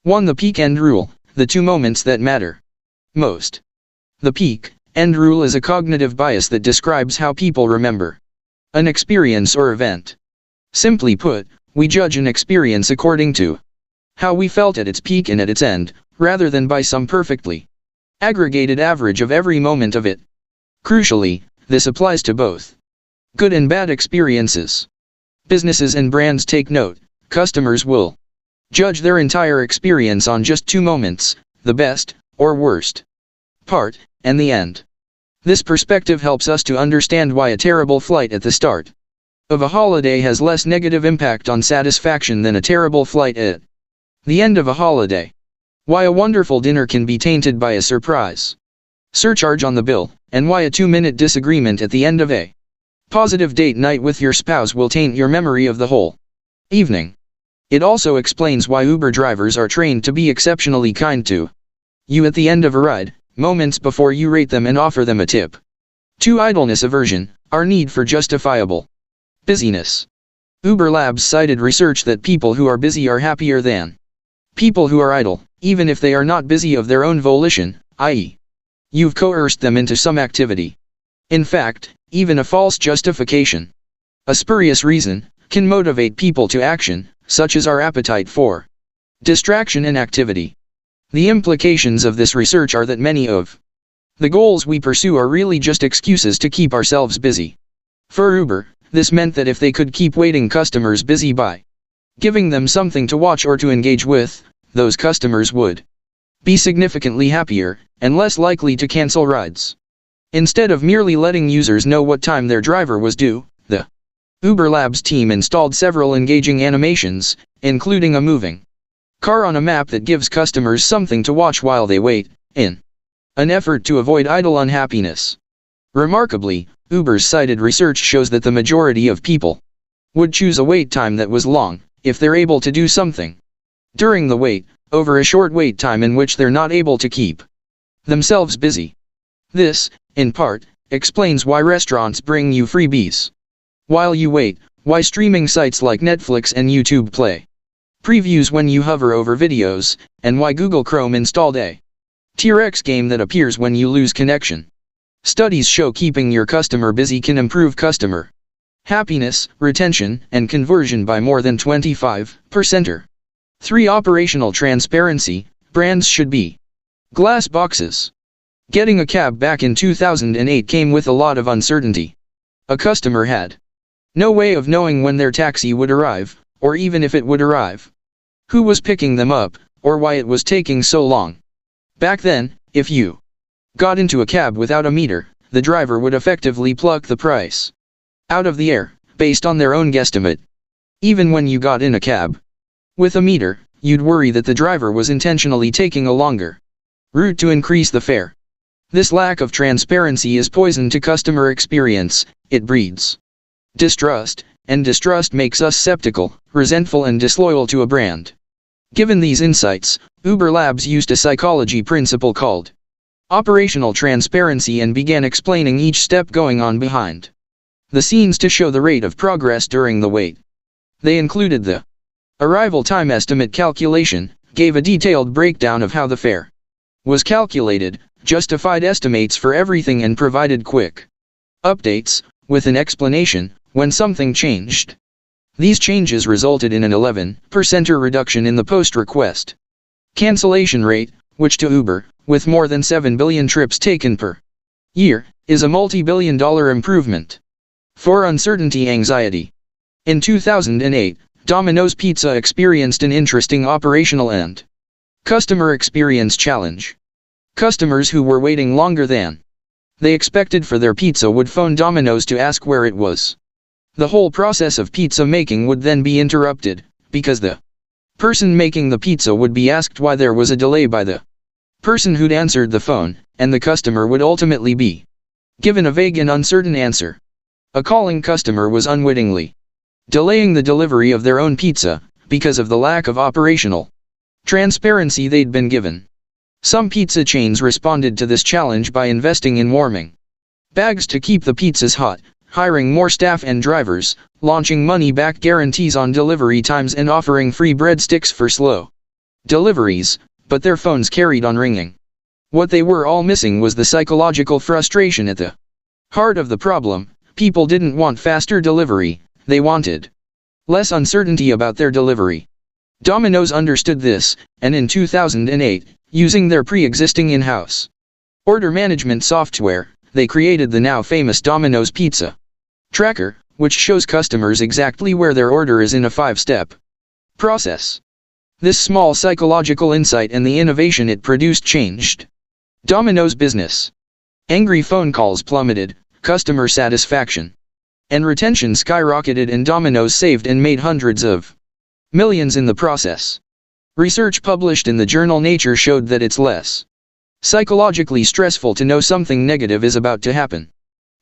1. The peak-end rule, the 2 moments that matter most. The peak-end rule is a cognitive bias that describes how people remember an experience or event. Simply put, we judge an experience according to how we felt at its peak and at its end, rather than by some perfectly aggregated average of every moment of it. Crucially, this applies to both good and bad experiences. Businesses and brands take note, customers will judge their entire experience on just 2 moments, the best, or worst part, and the end. This perspective helps us to understand why a terrible flight at the start of a holiday has less negative impact on satisfaction than a terrible flight at the end of a holiday. Why a wonderful dinner can be tainted by a surprise surcharge on the bill, and why a 2-minute disagreement at the end of a positive date night with your spouse will taint your memory of the whole evening. It also explains why Uber drivers are trained to be exceptionally kind to you at the end of a ride, moments before you rate them and offer them a tip. 2. Idleness aversion, our need for justifiable busyness. Uber Labs cited research that people who are busy are happier than people who are idle, even if they are not busy of their own volition, i.e., you've coerced them into some activity. In fact, even a false justification, a spurious reason, can motivate people to action, such as our appetite for distraction and activity. The implications of this research are that many of the goals we pursue are really just excuses to keep ourselves busy. For Uber, this meant that if they could keep waiting customers busy by giving them something to watch or to engage with, those customers would be significantly happier, and less likely to cancel rides. Instead of merely letting users know what time their driver was due, the Uber Labs team installed several engaging animations, including a moving car on a map that gives customers something to watch while they wait, in an effort to avoid idle unhappiness. Remarkably, Uber's cited research shows that the majority of people would choose a wait time that was long, if they're able to do something during the wait, over a short wait time in which they're not able to keep themselves busy. This, in part, explains why restaurants bring you freebies while you wait, why streaming sites like Netflix and YouTube play previews when you hover over videos, and why Google Chrome installed a T-Rex game that appears when you lose connection. Studies show keeping your customer busy can improve customer happiness, retention, and conversion by more than 25%. 3. Operational transparency, brands should be glass boxes. Getting a cab back in 2008 came with a lot of uncertainty. A customer had no way of knowing when their taxi would arrive, or even if it would arrive, who was picking them up, or why it was taking so long. Back then, if you got into a cab without a meter, the driver would effectively pluck the price out of the air, based on their own guesstimate. Even when you got in a cab with a meter, you'd worry that the driver was intentionally taking a longer route to increase the fare. This lack of transparency is poison to customer experience. It breeds distrust, and distrust makes us skeptical, resentful, and disloyal to a brand. Given these insights, Uber Labs used a psychology principle called operational transparency and began explaining each step going on behind the scenes to show the rate of progress during the wait. They included the arrival time estimate calculation, gave a detailed breakdown of how the fare was calculated, justified estimates for everything, and provided quick updates, with an explanation, when something changed. These changes resulted in an 11% reduction in the post-request cancellation rate, which to Uber, with more than 7 billion trips taken per year, is a multi-billion-dollar improvement. 4. Uncertainty anxiety. In 2008, Domino's Pizza experienced an interesting operational and customer experience challenge. Customers who were waiting longer than they expected for their pizza would phone Domino's to ask where it was. The whole process of pizza making would then be interrupted, because the person making the pizza would be asked why there was a delay by the person who'd answered the phone, and the customer would ultimately be given a vague and uncertain answer. A calling customer was unwittingly delaying the delivery of their own pizza, because of the lack of operational transparency they'd been given. Some pizza chains responded to this challenge by investing in warming bags to keep the pizzas hot, hiring more staff and drivers, launching money-back guarantees on delivery times and offering free breadsticks for slow deliveries, but their phones carried on ringing. What they were all missing was the psychological frustration at the heart of the problem. People didn't want faster delivery, they wanted less uncertainty about their delivery. Domino's understood this, and in 2008, using their pre-existing in-house order management software, they created the now famous Domino's Pizza Tracker, which shows customers exactly where their order is in a 5-step process. This small psychological insight and the innovation it produced changed Domino's business. Angry phone calls plummeted, customer satisfaction and retention skyrocketed, and Domino's saved and made hundreds of millions in the process. Research published in the journal Nature showed that it's less psychologically stressful to know something negative is about to happen.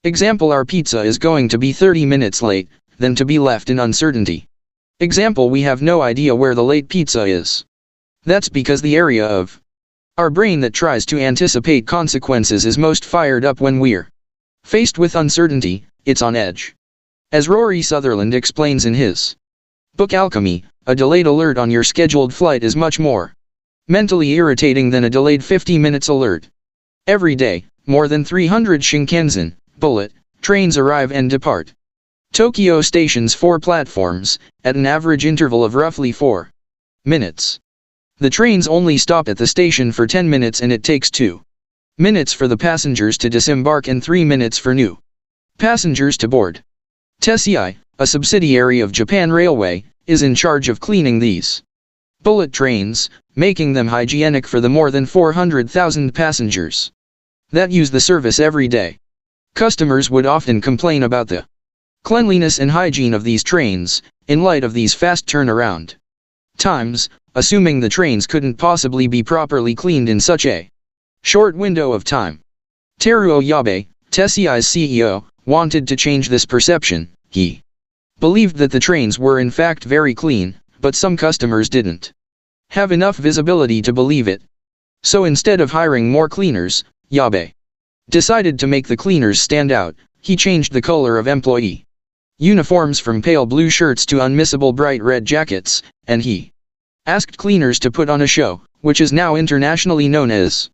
Example: our pizza is going to be 30 minutes late, than to be left in uncertainty. Example: we have no idea where the late pizza is. That's because the area of our brain that tries to anticipate consequences is most fired up when we're faced with uncertainty. It's on edge. As Rory Sutherland explains in his book Alchemy, a delayed alert on your scheduled flight is much more mentally irritating than a delayed 50 minutes alert. Every day, more than 300 Shinkansen, bullet, trains arrive and depart Tokyo Station's 4 platforms, at an average interval of roughly 4 minutes. The trains only stop at the station for 10 minutes, and it takes 2 minutes for the passengers to disembark and 3 minutes for new passengers to board. Tessai, a subsidiary of Japan Railway, is in charge of cleaning these bullet trains, making them hygienic for the more than 400,000 passengers that use the service every day. Customers would often complain about the cleanliness and hygiene of these trains, in light of these fast turnaround times, assuming the trains couldn't possibly be properly cleaned in such a short window of time. Teruo Yabe, Tessai's CEO, wanted to change this perception. He believed that the trains were in fact very clean, but some customers didn't have enough visibility to believe it. So instead of hiring more cleaners, Yabe decided to make the cleaners stand out. He changed the color of employee uniforms from pale blue shirts to unmissable bright red jackets, and he asked cleaners to put on a show, which is now internationally known as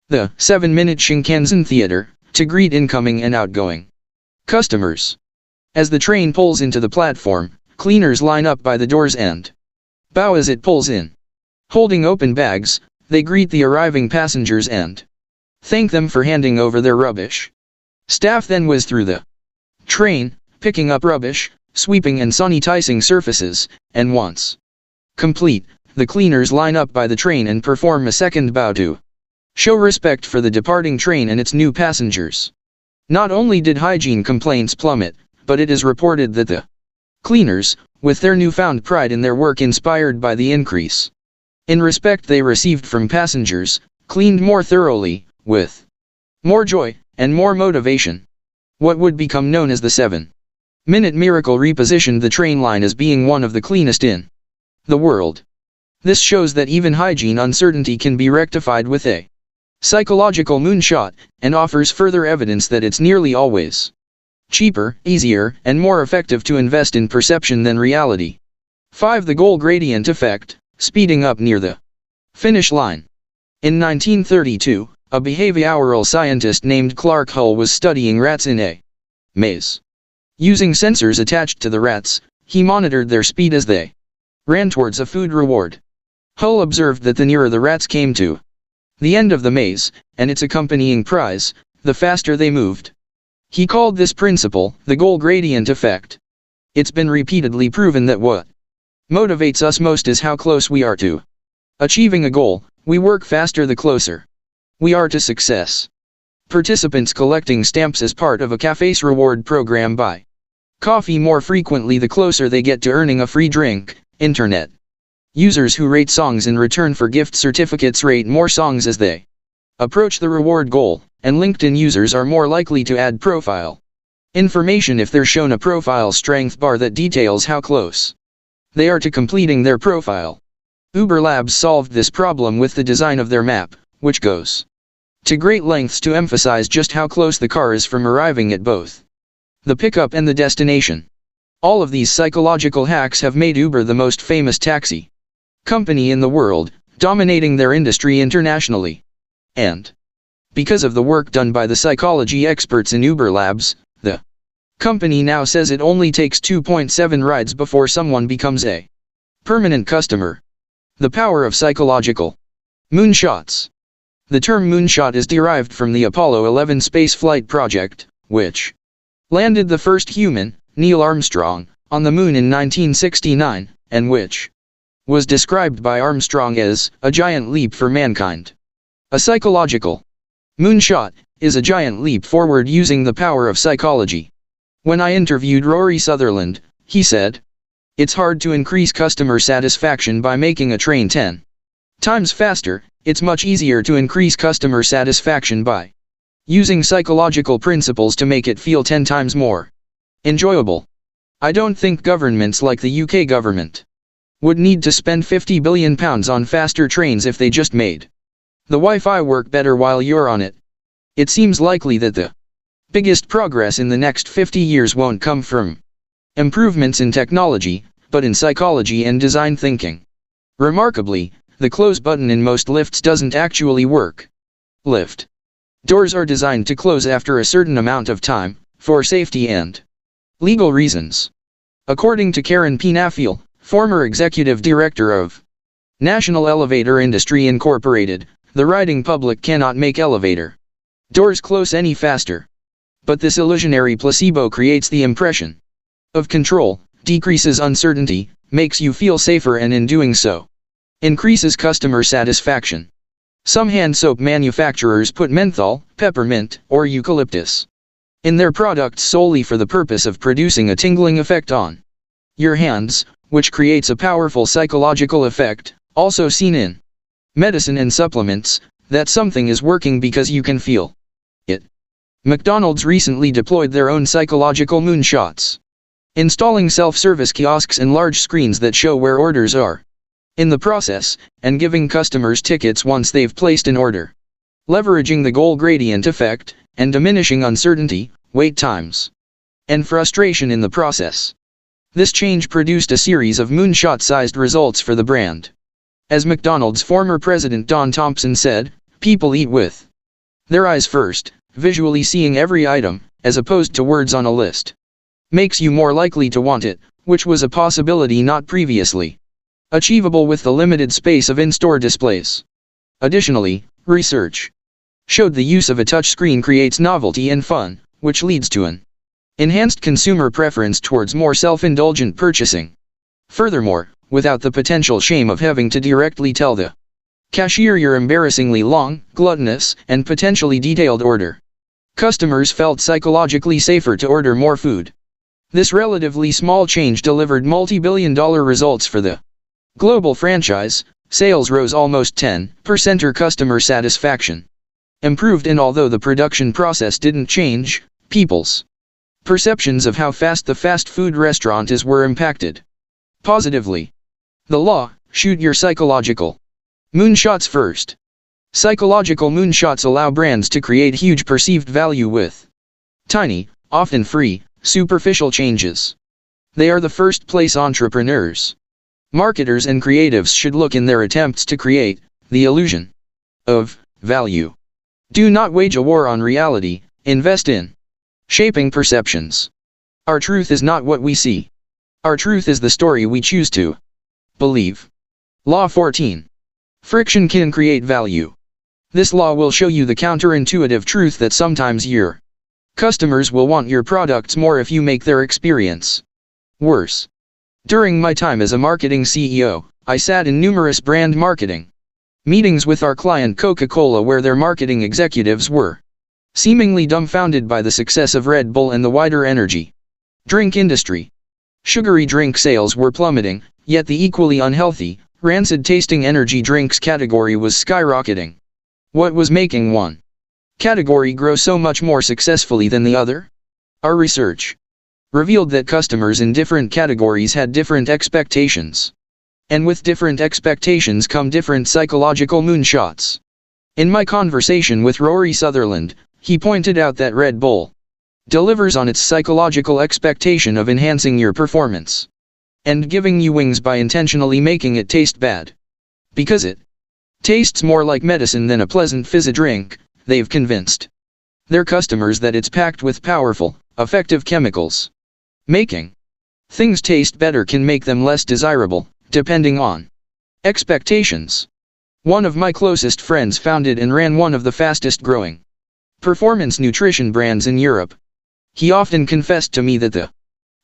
the 7-minute Shinkansen Theater, to greet incoming and outgoing customers. As the train pulls into the platform, cleaners line up by the doors and bow as it pulls in. Holding open bags, they greet the arriving passengers and thank them for handing over their rubbish. Staff then whiz through the train, picking up rubbish, sweeping and sanitizing surfaces, and once complete, the cleaners line up by the train and perform a second bow to show respect for the departing train and its new passengers. Not only did hygiene complaints plummet, but it is reported that the cleaners, with their newfound pride in their work inspired by the increase in respect they received from passengers, cleaned more thoroughly, with more joy and more motivation. What would become known as the 7-minute miracle repositioned the train line as being one of the cleanest in the world. This shows that even hygiene uncertainty can be rectified with a psychological moonshot, and offers further evidence that it's nearly always cheaper, easier, and more effective to invest in perception than reality. 5. The goal gradient effect, speeding up near the finish line. In 1932, a behavioral scientist named Clark Hull was studying rats in a maze. Using sensors attached to the rats, he monitored their speed as they ran towards a food reward. Hull observed that the nearer the rats came to the end of the maze, and its accompanying prize, the faster they moved. He called this principle the goal gradient effect. It's been repeatedly proven that what motivates us most is how close we are to achieving a goal. We work faster the closer we are to success. Participants collecting stamps as part of a cafe's reward program buy coffee more frequently the closer they get to earning a free drink. Internet users who rate songs in return for gift certificates rate more songs as they approach the reward goal, and LinkedIn users are more likely to add profile information if they're shown a profile strength bar that details how close they are to completing their profile. Uber Labs solved this problem with the design of their map, which goes to great lengths to emphasize just how close the car is from arriving at both the pickup and the destination. All of these psychological hacks have made Uber the most famous taxi company in the world, dominating their industry internationally. And because of the work done by the psychology experts in Uber Labs, the company now says it only takes 2.7 rides before someone becomes a permanent customer. The power of psychological moonshots. The term moonshot is derived from the Apollo 11 spaceflight project, which landed the first human, Neil Armstrong, on the moon in 1969, and which was described by Armstrong as a giant leap for mankind. A psychological moonshot is a giant leap forward using the power of psychology. When I interviewed Rory Sutherland, he said, "It's hard to increase customer satisfaction by making a train 10 times faster. It's much easier to increase customer satisfaction by using psychological principles to make it feel 10 times more enjoyable." I don't think governments like the UK government would need to spend £50 billion on faster trains if they just made the Wi-Fi work better while you're on it. It seems likely that the biggest progress in the next 50 years won't come from improvements in technology, but in psychology and design thinking. Remarkably, the close button in most lifts doesn't actually work. Lift doors are designed to close after a certain amount of time, for safety and legal reasons. According to Karen P. Nafeel, former executive director of National Elevator Industry Incorporated, the riding public cannot make elevator doors close any faster. But this illusionary placebo creates the impression of control, decreases uncertainty, makes you feel safer, and in doing so, increases customer satisfaction. Some hand soap manufacturers put menthol, peppermint, or eucalyptus in their products solely for the purpose of producing a tingling effect on your hands, which creates a powerful psychological effect, also seen in medicine and supplements, that something is working because you can feel it. McDonald's recently deployed their own psychological moonshots, installing self-service kiosks and large screens that show where orders are in the process, and giving customers tickets once they've placed an order, leveraging the goal gradient effect, and diminishing uncertainty, wait times, and frustration in the process. This change produced a series of moonshot-sized results for the brand. As McDonald's former president Don Thompson said, "People eat with their eyes first. Visually seeing every item, as opposed to words on a list, makes you more likely to want it, which was a possibility not previously achievable with the limited space of in-store displays." Additionally, research showed the use of a touchscreen creates novelty and fun, which leads to an enhanced consumer preference towards more self-indulgent purchasing. Furthermore, without the potential shame of having to directly tell the cashier your embarrassingly long, gluttonous, and potentially detailed order, customers felt psychologically safer to order more food. This relatively small change delivered multi-billion-dollar results for the global franchise. Sales rose almost 10%, or customer satisfaction improved, and although the production process didn't change, people's perceptions of how fast the fast food restaurant is were impacted positively. The law: shoot your psychological moonshots first. Psychological moonshots allow brands to create huge perceived value with tiny, often free, superficial changes. They are the first place entrepreneurs, marketers, and creatives should look in their attempts to create the illusion of value. Do not wage a war on reality, invest in shaping perceptions. Our truth is not what we see. Our truth is the story we choose to believe. Law 14. Friction can create value. This law will show you the counterintuitive truth that sometimes your customers will want your products more if you make their experience worse. During my time as a marketing CEO, I sat in numerous brand marketing meetings with our client Coca-Cola, where their marketing executives were seemingly dumbfounded by the success of Red Bull and the wider energy drink industry. Sugary drink sales were plummeting, yet the equally unhealthy, rancid-tasting energy drinks category was skyrocketing. What was making one category grow so much more successfully than the other? Our research revealed that customers in different categories had different expectations. And with different expectations come different psychological moonshots. In my conversation with Rory Sutherland, he pointed out that Red Bull delivers on its psychological expectation of enhancing your performance and giving you wings by intentionally making it taste bad. Because it tastes more like medicine than a pleasant fizzy drink, they've convinced their customers that it's packed with powerful, effective chemicals. Making things taste better can make them less desirable, depending on expectations. One of my closest friends founded and ran one of the fastest growing performance nutrition brands in Europe. He often confessed to me that the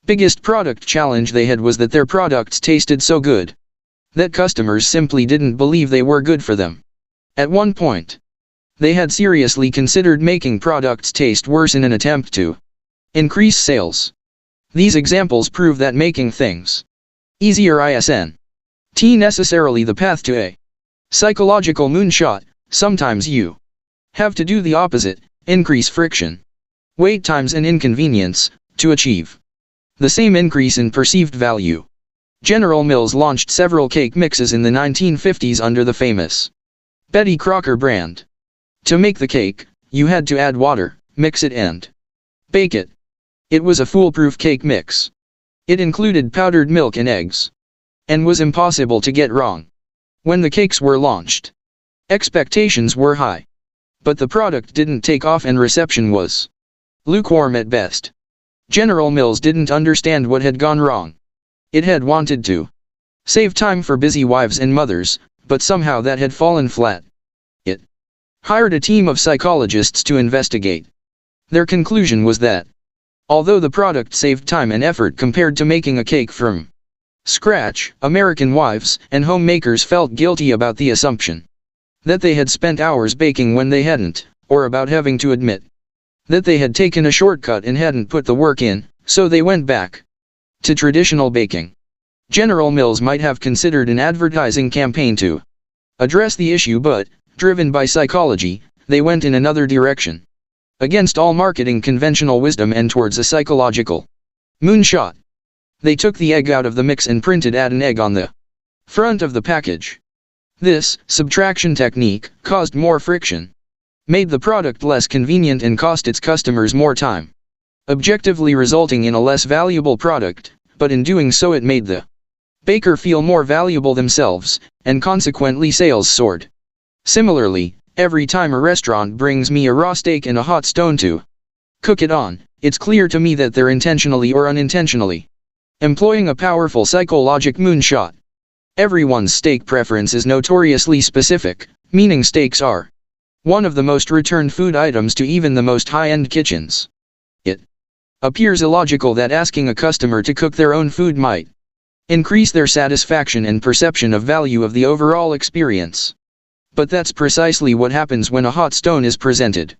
biggest product challenge they had was that their products tasted so good that customers simply didn't believe they were good for them. At one point, they had seriously considered making products taste worse in an attempt to increase sales. These examples prove that making things easier isn't necessarily the path to a psychological moonshot. Sometimes you have to do the opposite, increase friction, wait times and inconvenience, to achieve the same increase in perceived value. General Mills launched several cake mixes in the 1950s under the famous Betty Crocker brand. To make the cake, you had to add water, mix it and bake it. It was a foolproof cake mix. It included powdered milk and eggs, and was impossible to get wrong. When the cakes were launched, expectations were high, but the product didn't take off and reception was lukewarm at best. General Mills didn't understand what had gone wrong. It had wanted to save time for busy wives and mothers, but somehow that had fallen flat. It hired a team of psychologists to investigate. Their conclusion was that, although the product saved time and effort compared to making a cake from scratch, American wives and homemakers felt guilty about the assumption that they had spent hours baking when they hadn't, or about having to admit that they had taken a shortcut and hadn't put the work in, so they went back to traditional baking. General Mills might have considered an advertising campaign to address the issue, but, driven by psychology, they went in another direction. Against all marketing conventional wisdom and towards a psychological moonshot. They took the egg out of the mix and printed "add an egg" on the front of the package. This subtraction technique caused more friction, made the product less convenient and cost its customers more time, objectively resulting in a less valuable product, but in doing so it made the baker feel more valuable themselves, and consequently sales soared. Similarly, every time a restaurant brings me a raw steak and a hot stone to cook it on, it's clear to me that they're intentionally or unintentionally employing a powerful psychologic moonshot. Everyone's steak preference is notoriously specific, meaning steaks are one of the most returned food items to even the most high-end kitchens. It appears illogical that asking a customer to cook their own food might increase their satisfaction and perception of value of the overall experience. But that's precisely what happens when a hot stone is presented.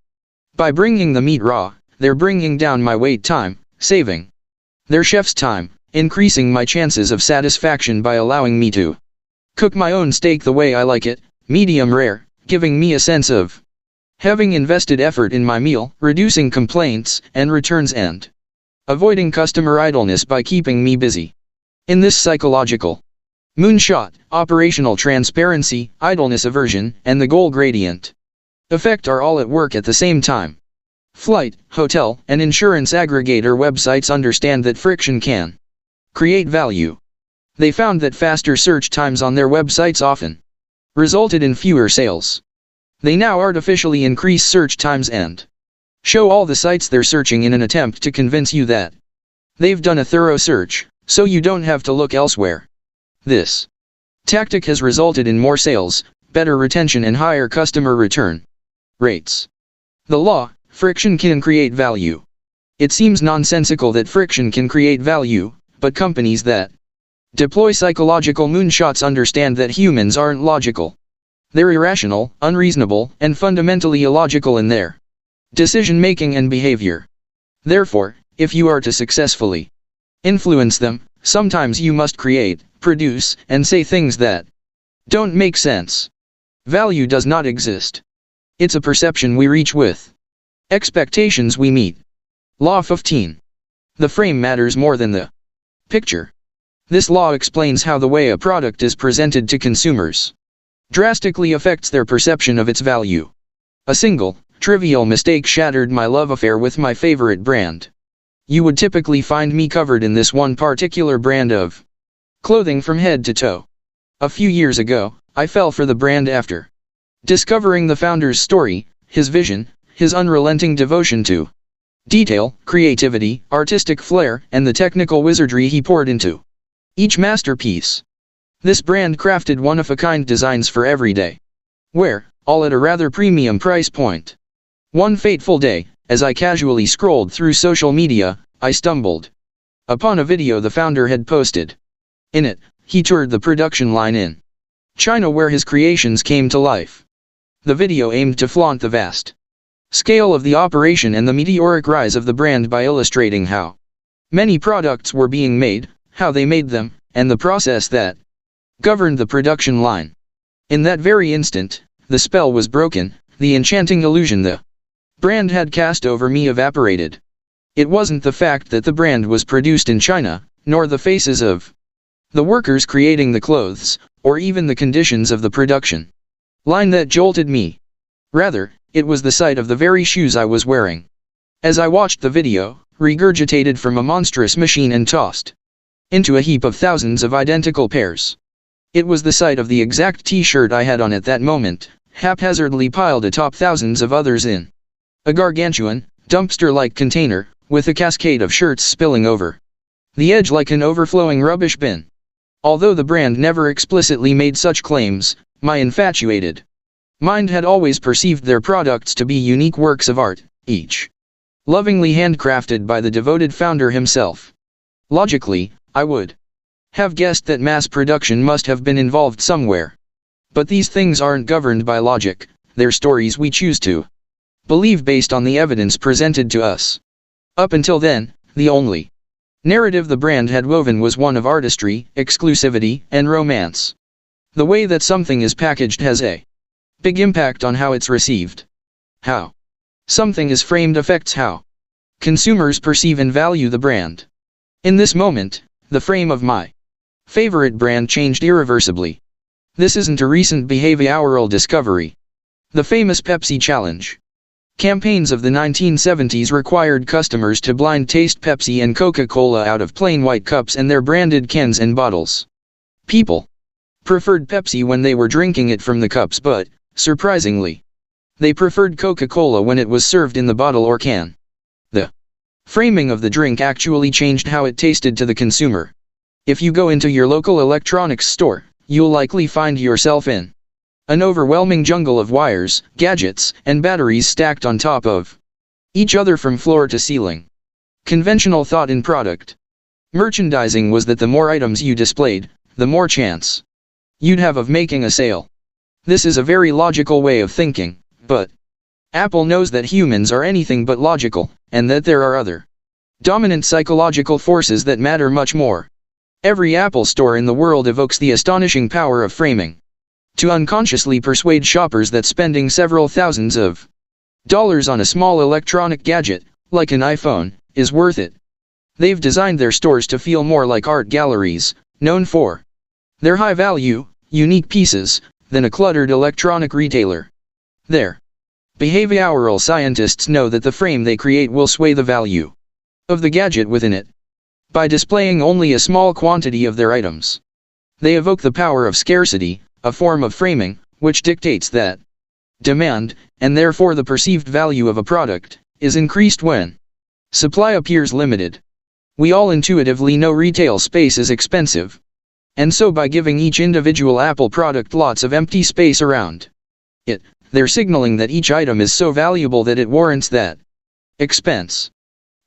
By bringing the meat raw, they're bringing down my wait time, saving their chef's time, increasing my chances of satisfaction by allowing me to cook my own steak the way I like it, medium rare, giving me a sense of having invested effort in my meal, reducing complaints and returns and avoiding customer idleness by keeping me busy. In this psychological moonshot, operational transparency, idleness aversion, and the goal gradient effect are all at work at the same time. Flight, hotel, and insurance aggregator websites understand that friction can create value. They found that faster search times on their websites often resulted in fewer sales. They now artificially increase search times and show all the sites they're searching in an attempt to convince you that they've done a thorough search, so you don't have to look elsewhere. This tactic has resulted in more sales, better retention, and higher customer return rates. The law, friction can create value. It seems nonsensical that friction can create value, but companies that deploy psychological moonshots understand that humans aren't logical. They're irrational, unreasonable, and fundamentally illogical in their decision-making and behavior. Therefore, if you are to successfully influence them, sometimes you must create, produce, and say things that don't make sense. Value does not exist. It's a perception we reach with expectations we meet. Law 15. The frame matters more than the picture. This law explains how the way a product is presented to consumers drastically affects their perception of its value. A single, trivial mistake shattered my love affair with my favorite brand. You would typically find me covered in this one particular brand of clothing from head to toe. A few years ago, I fell for the brand after discovering the founder's story, his vision, his unrelenting devotion to detail, creativity, artistic flair, and the technical wizardry he poured into each masterpiece. This brand crafted one-of-a-kind designs for everyday wear, all at a rather premium price point. One fateful day, as I casually scrolled through social media, I stumbled upon a video the founder had posted. In it, he toured the production line in China where his creations came to life. The video aimed to flaunt the vast scale of the operation and the meteoric rise of the brand by illustrating how many products were being made, how they made them, and the process that governed the production line. In that very instant, the spell was broken, the enchanting illusion the brand had cast over me evaporated. It wasn't the fact that the brand was produced in China, nor the faces of the workers creating the clothes, or even the conditions of the production line that jolted me. Rather, it was the sight of the very shoes I was wearing. As I watched the video, regurgitated from a monstrous machine and tossed into a heap of thousands of identical pairs. It was the sight of the exact t-shirt I had on at that moment, haphazardly piled atop thousands of others in a gargantuan, dumpster-like container, with a cascade of shirts spilling over the edge like an overflowing rubbish bin. Although the brand never explicitly made such claims, my infatuated mind had always perceived their products to be unique works of art, each lovingly handcrafted by the devoted founder himself. Logically, I would have guessed that mass production must have been involved somewhere. But these things aren't governed by logic, they're stories we choose to believe based on the evidence presented to us. Up until then, the only narrative the brand had woven was one of artistry, exclusivity, and romance. The way that something is packaged has a big impact on how it's received. How something is framed affects how consumers perceive and value the brand. In this moment, the frame of my favorite brand changed irreversibly. This isn't a recent behavioral discovery. The famous Pepsi Challenge campaigns of the 1970s required customers to blind taste Pepsi and Coca-Cola out of plain white cups and their branded cans and bottles. People preferred Pepsi when they were drinking it from the cups, but, surprisingly, they preferred Coca-Cola when it was served in the bottle or can. The framing of the drink actually changed how it tasted to the consumer. If you go into your local electronics store, you'll likely find yourself in an overwhelming jungle of wires, gadgets, and batteries stacked on top of each other from floor to ceiling. Conventional thought in product merchandising was that the more items you displayed, the more chance you'd have of making a sale. This is a very logical way of thinking, but Apple knows that humans are anything but logical, and that there are other dominant psychological forces that matter much more. Every Apple store in the world evokes the astonishing power of framing to unconsciously persuade shoppers that spending several thousands of dollars on a small electronic gadget, like an iPhone, is worth it. They've designed their stores to feel more like art galleries, known for their high-value, unique pieces, than a cluttered electronic retailer. Their behavioral scientists know that the frame they create will sway the value of the gadget within it. By displaying only a small quantity of their items, they evoke the power of scarcity, a form of framing, which dictates that demand, and therefore the perceived value of a product, is increased when supply appears limited. We all intuitively know retail space is expensive. And so by giving each individual Apple product lots of empty space around it, they're signaling that each item is so valuable that it warrants that expense.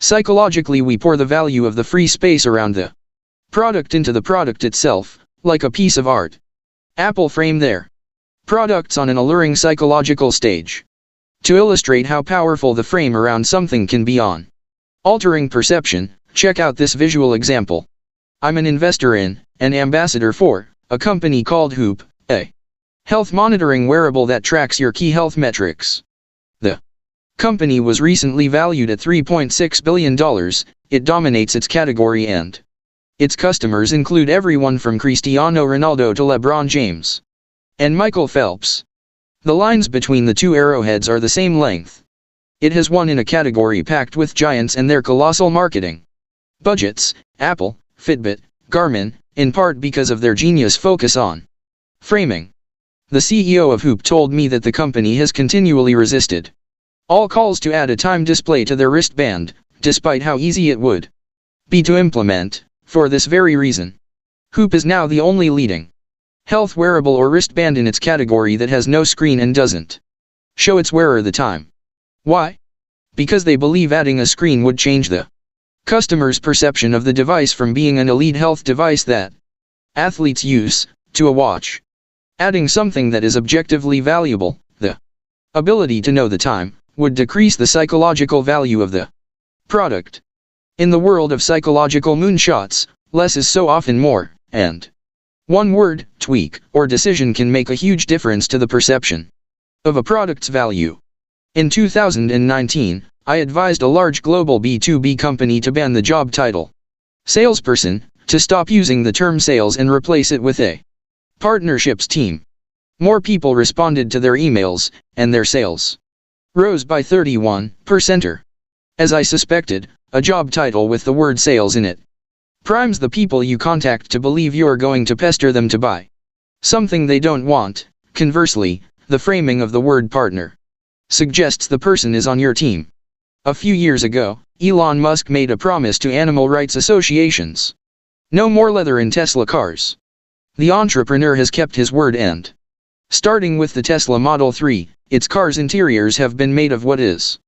Psychologically, we pour the value of the free space around the product into the product itself, like a piece of art. Apple frame their products on an alluring psychological stage to illustrate how powerful the frame around something can be on altering perception. Check out this visual example. I'm an investor in, and ambassador for, a company called Whoop, a health monitoring wearable that tracks your key health metrics. The company was recently valued at $3.6 billion, it dominates its category and its customers include everyone from Cristiano Ronaldo to LeBron James. and Michael Phelps. The lines between the two arrowheads are the same length. It has won in a category packed with giants and their colossal marketing budgets, Apple, Fitbit, Garmin, in part because of their genius focus on framing. The CEO of Whoop told me that the company has continually resisted all calls to add a time display to their wristband, despite how easy it would be to implement. For this very reason, Whoop is now the only leading health wearable or wristband in its category that has no screen and doesn't show its wearer the time. Why? Because they believe adding a screen would change the customer's perception of the device from being an elite health device that athletes use, to a watch. Adding something that is objectively valuable, the ability to know the time, would decrease the psychological value of the product. In the world of psychological moonshots, less is so often more, and one word, tweak, or decision can make a huge difference to the perception of a product's value. In 2019, I advised a large global B2B company to ban the job title salesperson, to stop using the term sales and replace it with a partnerships team. More people responded to their emails, and their sales rose by 31%. As I suspected, a job title with the word sales in it primes the people you contact to believe you're going to pester them to buy something they don't want. Conversely, the framing of the word partner suggests the person is on your team. A few years ago, Elon Musk made a promise to animal rights associations. No more leather in Tesla cars. The entrepreneur has kept his word, and starting with the Tesla Model 3, its car's interiors have been made of what is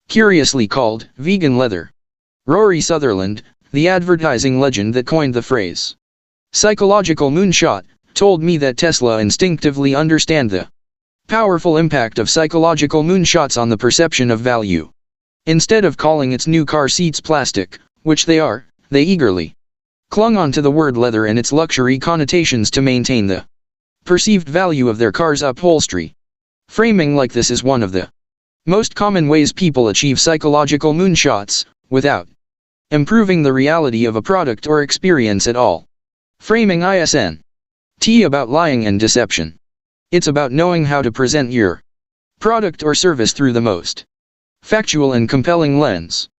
curiously called vegan leather. Rory Sutherland, the advertising legend that coined the phrase psychological moonshot, told me that Tesla instinctively understand the powerful impact of psychological moonshots on the perception of value. Instead of calling its new car seats plastic, which they are, they eagerly clung on to the word leather and its luxury connotations to maintain the perceived value of their car's upholstery. Framing like this is one of the most common ways people achieve psychological moonshots, without improving the reality of a product or experience at all. Framing isn't about lying and deception. It's about knowing how to present your product or service through the most factual and compelling lens.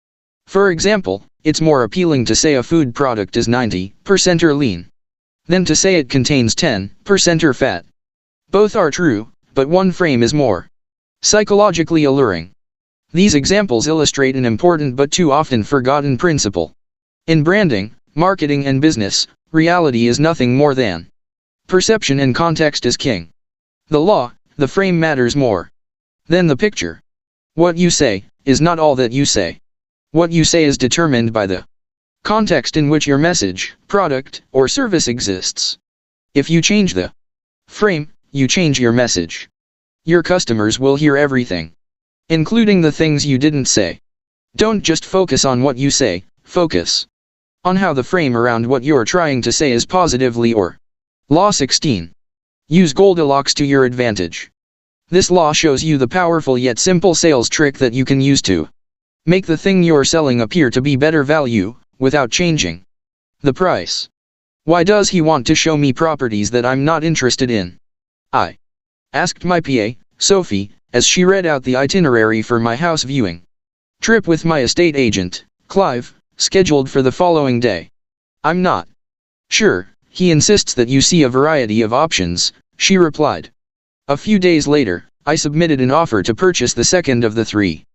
For example, it's more appealing to say a food product is 90% or lean than to say it contains 10% or fat. Both are true, but one frame is more psychologically alluring. These examples illustrate an important but too often forgotten principle. In branding, marketing and business, reality is nothing more than perception, and context is king. The frame matters more than the picture. What you say is not all that you say. What you say is determined by the context in which your message, product, or service exists. If you change the frame, you change your message. Your customers will hear everything, including the things you didn't say. Don't just focus on what you say, focus on how the frame around what you're trying to say is positively or. Law 16. Use Goldilocks to your advantage. This law shows you the powerful yet simple sales trick that you can use to make the thing you're selling appear to be better value, without changing the price. Why does he want to show me properties that I'm not interested in? I asked my PA, Sophie, as she read out the itinerary for my house viewing trip with my estate agent, Clive, scheduled for the following day. I'm not sure. He insists that you see a variety of options, she replied. A few days later, I submitted an offer to purchase the second of the 3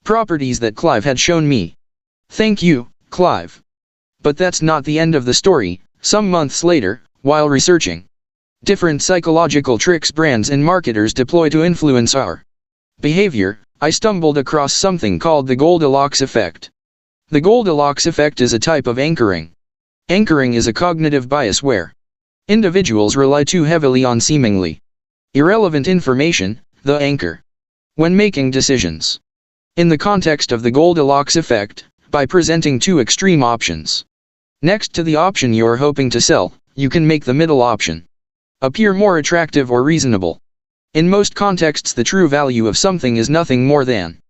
properties that Clive had shown me. Thank you, Clive. But that's not the end of the story. Some months later, while researching different psychological tricks brands and marketers deploy to influence our behavior, I stumbled across something called the Goldilocks effect. The Goldilocks effect is a type of anchoring. Anchoring is a cognitive bias where individuals rely too heavily on seemingly irrelevant information, the anchor, when making decisions. In the context of the Goldilocks effect, by presenting 2 extreme options next to the option you're hoping to sell, you can make the middle option appear more attractive or reasonable. In most contexts, the true value of something is nothing more than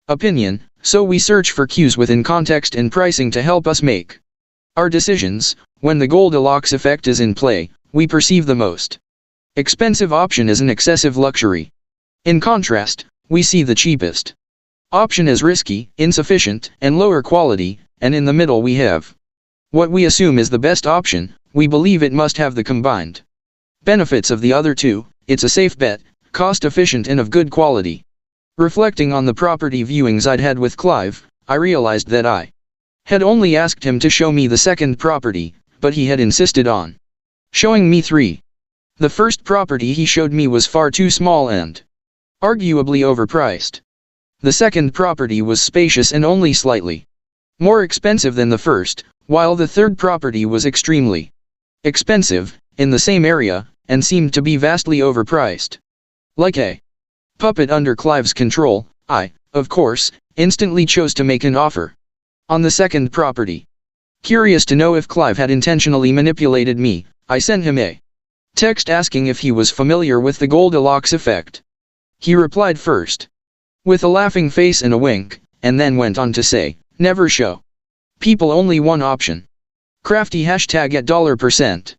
opinion, so we search for cues within context and pricing to help us make our decisions. When the Goldilocks effect is in play, we perceive the most Expensive option is an excessive luxury. In contrast, we see the cheapest option as risky, insufficient, and lower quality, and in the middle we have what we assume is the best option. We believe it must have the combined benefits of the other two. It's a safe bet, cost efficient and of good quality. Reflecting on the property viewings I'd had with Clive, I realized that I had only asked him to show me the second property, but he had insisted on showing me 3. The first property he showed me was far too small and arguably overpriced. The second property was spacious and only slightly more expensive than the first, while the third property was extremely expensive, in the same area, and seemed to be vastly overpriced. Like a puppet under Clive's control, I, of course, instantly chose to make an offer on the second property. Curious to know if Clive had intentionally manipulated me, I sent him a text asking if he was familiar with the Goldilocks effect. He replied first with a laughing face and a wink, and then went on to say, never show people only one option. Crafty hashtag at $%.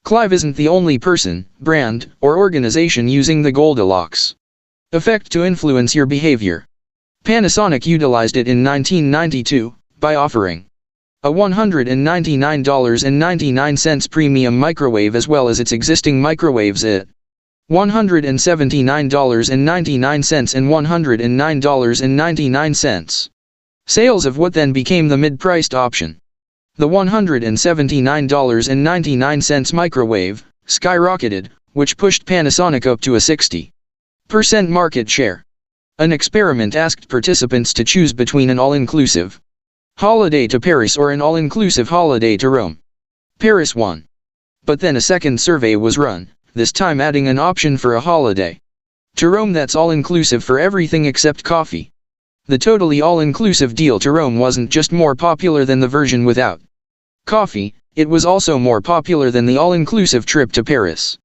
Clive isn't the only person, brand, or organization using the Goldilocks effect to influence your behavior. Panasonic utilized it in 1992, by offering a $199.99 premium microwave as well as its existing microwaves at $179.99 and $109.99. Sales of what then became the mid-priced option, the $179.99 microwave, skyrocketed, which pushed Panasonic up to a 60% market share. An experiment asked participants to choose between an all-inclusive holiday to Paris or an all-inclusive holiday to Rome. Paris won. But then a second survey was run, this time adding an option for a holiday to Rome that's all-inclusive for everything except coffee. The totally all-inclusive deal to Rome wasn't just more popular than the version without coffee, it was also more popular than the all-inclusive trip to Paris.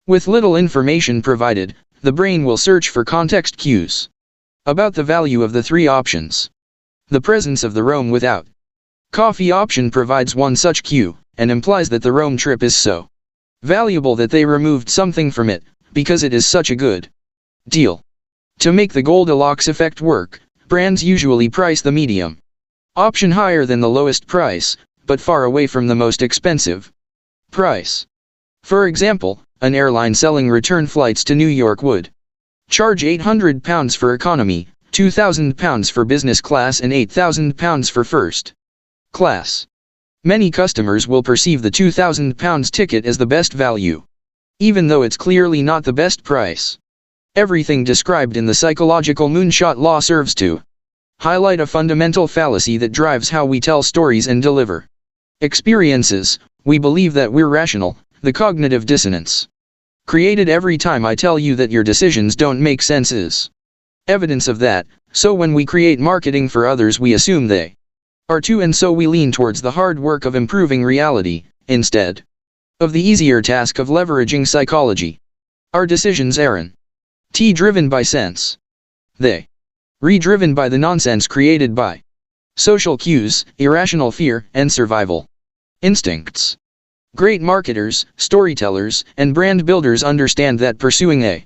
With little information provided, the brain will search for context cues about the value of the 3 options. The presence of the Rome without coffee option provides one such cue, and implies that the Rome trip is so valuable that they removed something from it, because it is such a good deal. To make the Goldilocks effect work, brands usually price the medium option higher than the lowest price, but far away from the most expensive price. For example, an airline selling return flights to New York would charge £800 for economy, £2,000 for business class and £8,000 for first class. Many customers will perceive the £2,000 ticket as the best value, even though it's clearly not the best price. Everything described in the psychological moonshot law serves to highlight a fundamental fallacy that drives how we tell stories and deliver experiences. We believe that we're rational, the cognitive dissonance created every time I tell you that your decisions don't make sense is evidence of that. So when we create marketing for others we assume they are too, and so we lean towards the hard work of improving reality, instead of the easier task of leveraging psychology. Our decisions aren't driven by sense. They re-driven by the nonsense created by social cues, irrational fear, and survival instincts. Great marketers, storytellers, and brand builders understand that pursuing a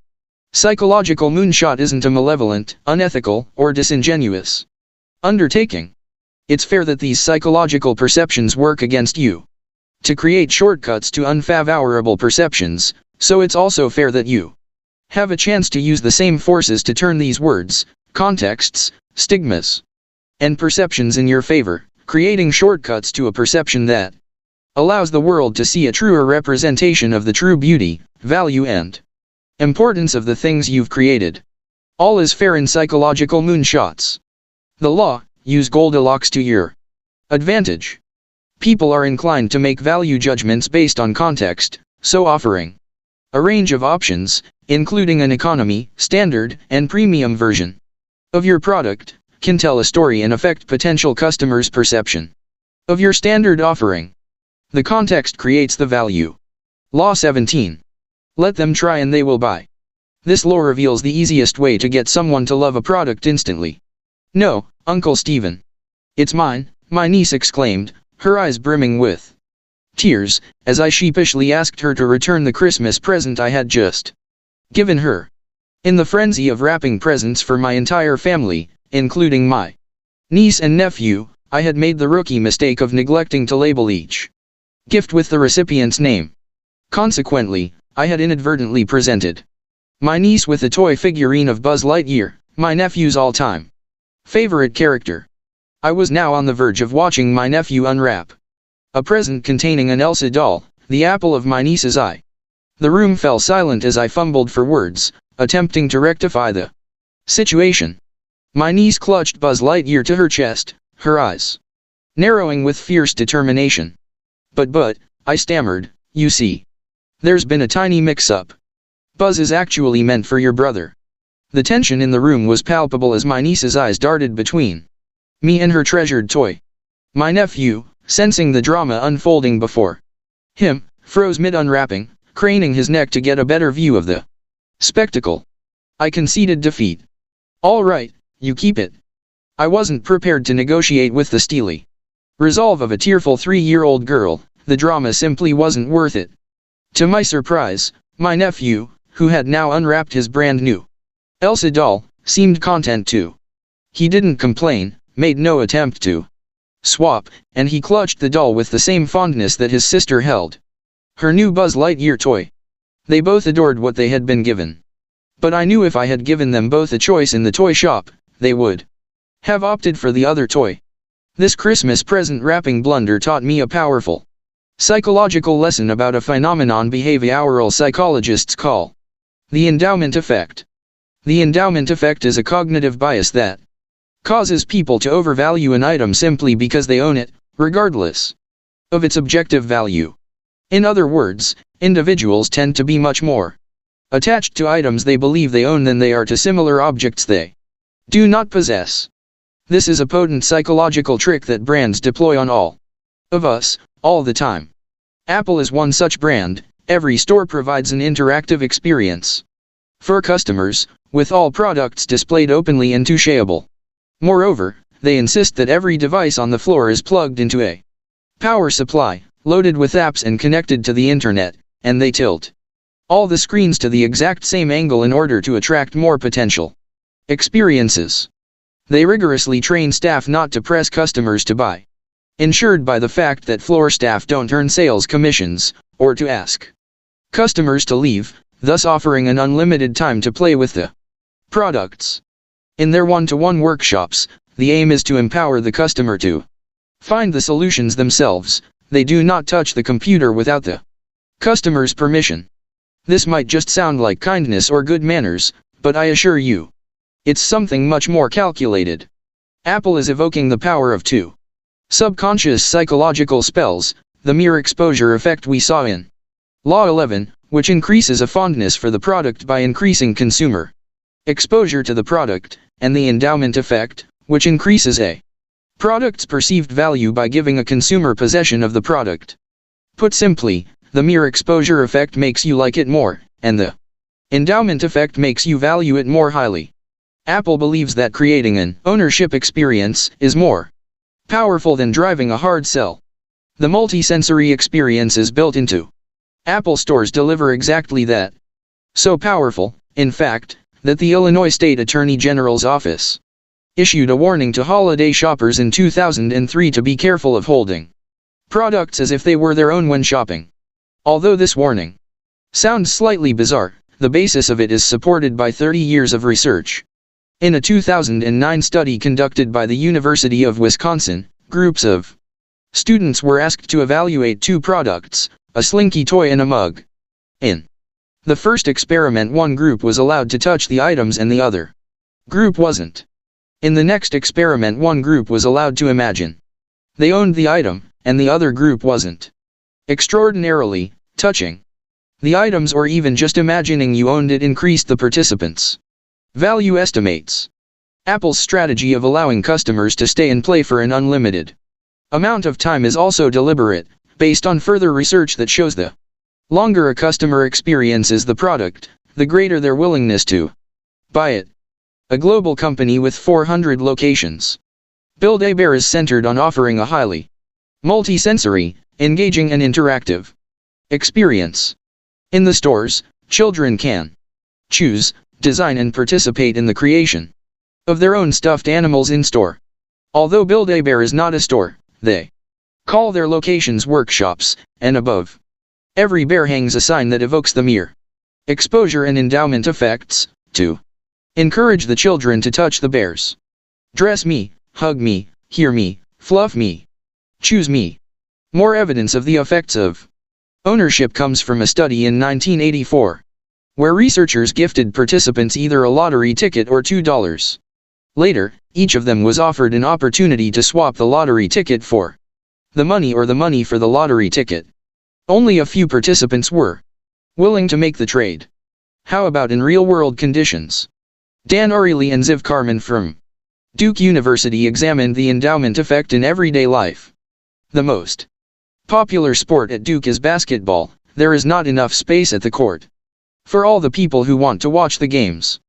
psychological moonshot isn't a malevolent, unethical, or disingenuous undertaking. It's fair that these psychological perceptions work against you to create shortcuts to unfavorable perceptions, so it's also fair that you have a chance to use the same forces to turn these words, contexts, stigmas, and perceptions in your favor, creating shortcuts to a perception that allows the world to see a truer representation of the true beauty, value, and importance of the things you've created. All is fair in psychological moonshots. The law: use Goldilocks to your advantage. People are inclined to make value judgments based on context, so offering a range of options, including an economy, standard, and premium version of your product, can tell a story and affect potential customers' perception of your standard offering. The context creates the value. Law 17. Let them try and they will buy. This law reveals the easiest way to get someone to love a product instantly. No, Uncle Stephen. It's mine, my niece exclaimed, her eyes brimming with tears, as I sheepishly asked her to return the Christmas present I had just given her. In the frenzy of wrapping presents for my entire family, including my niece and nephew, I had made the rookie mistake of neglecting to label each gift with the recipient's name. Consequently, I had inadvertently presented my niece with a toy figurine of Buzz Lightyear, my nephew's all-time favorite character. I was now on the verge of watching my nephew unwrap a present containing an Elsa doll, the apple of my niece's eye. The room fell silent as I fumbled for words, attempting to rectify the situation. My niece clutched Buzz Lightyear to her chest, her eyes narrowing with fierce determination. But, I stammered, you see. There's been a tiny mix-up. Buzz is actually meant for your brother. The tension in the room was palpable as my niece's eyes darted between me and her treasured toy. My nephew, sensing the drama unfolding before him, froze mid-unwrapping, craning his neck to get a better view of the spectacle. I conceded defeat. All right, you keep it. I wasn't prepared to negotiate with the steely resolve of a tearful 3-year-old girl. The drama simply wasn't worth it. To my surprise, my nephew, who had now unwrapped his brand new Elsa doll, seemed content too. He didn't complain, made no attempt to swap, and he clutched the doll with the same fondness that his sister held her new Buzz Lightyear toy. They both adored what they had been given. But I knew if I had given them both a choice in the toy shop, they would have opted for the other toy. This Christmas present wrapping blunder taught me a powerful psychological lesson about a phenomenon behavioral psychologists call the endowment effect. The endowment effect is a cognitive bias that causes people to overvalue an item simply because they own it, regardless of its objective value. In other words, individuals tend to be much more attached to items they believe they own than they are to similar objects they do not possess. This is a potent psychological trick that brands deploy on all of us, all the time. Apple is one such brand. Every store provides an interactive experience for customers, with all products displayed openly and touchable. Moreover, they insist that every device on the floor is plugged into a power supply, loaded with apps and connected to the internet, and they tilt all the screens to the exact same angle in order to attract more potential experiences. They rigorously train staff not to press customers to buy, ensured by the fact that floor staff don't earn sales commissions, or to ask customers to leave, thus offering an unlimited time to play with the products. In their one-to-one workshops, the aim is to empower the customer to find the solutions themselves. They do not touch the computer without the customer's permission. This might just sound like kindness or good manners, but I assure you, it's something much more calculated. Apple is evoking the power of two subconscious psychological spells, the mere exposure effect we saw in Law 11, which increases a fondness for the product by increasing consumer exposure to the product, and the endowment effect, which increases a product's perceived value by giving a consumer possession of the product. Put simply, the mere exposure effect makes you like it more, and the endowment effect makes you value it more highly. Apple believes that creating an ownership experience is more powerful than driving a hard sell. The multi-sensory experiences built into Apple stores deliver exactly that. So powerful, in fact, that the Illinois State Attorney General's office issued a warning to holiday shoppers in 2003 to be careful of holding products as if they were their own when shopping. Although this warning sounds slightly bizarre, the basis of it is supported by 30 years of research. In a 2009 study conducted by the University of Wisconsin, groups of students were asked to evaluate two products, a Slinky toy and a mug. In the first experiment, one group was allowed to touch the items and the other group wasn't. In the next experiment, one group was allowed to imagine they owned the item, and the other group wasn't. Extraordinarily, touching the items or even just imagining you owned it increased the participants' value estimates. Apple's strategy of allowing customers to stay and play for an unlimited amount of time is also deliberate, based on further research that shows the longer a customer experiences the product, the greater their willingness to buy it. A global company with 400 locations, Build-A-Bear is centered on offering a highly multi-sensory, engaging and interactive experience. In the stores, children can choose, design and participate in the creation of their own stuffed animals in store. Although Build-A-Bear is not a store, they call their locations workshops, and above every bear hangs a sign that evokes the mere exposure and endowment effects, to encourage the children to touch the bears. Dress me, hug me, hear me, fluff me, choose me. More evidence of the effects of ownership comes from a study in 1984, where researchers gifted participants either a lottery ticket or $2. Later, each of them was offered an opportunity to swap the lottery ticket for the money or the money for the lottery ticket. Only a few participants were willing to make the trade. How about in real-world conditions? Dan Ariely and Ziv Carmen from Duke University examined the endowment effect in everyday life. The most popular sport at Duke is basketball. There is not enough space at the court for all the people who want to watch the games.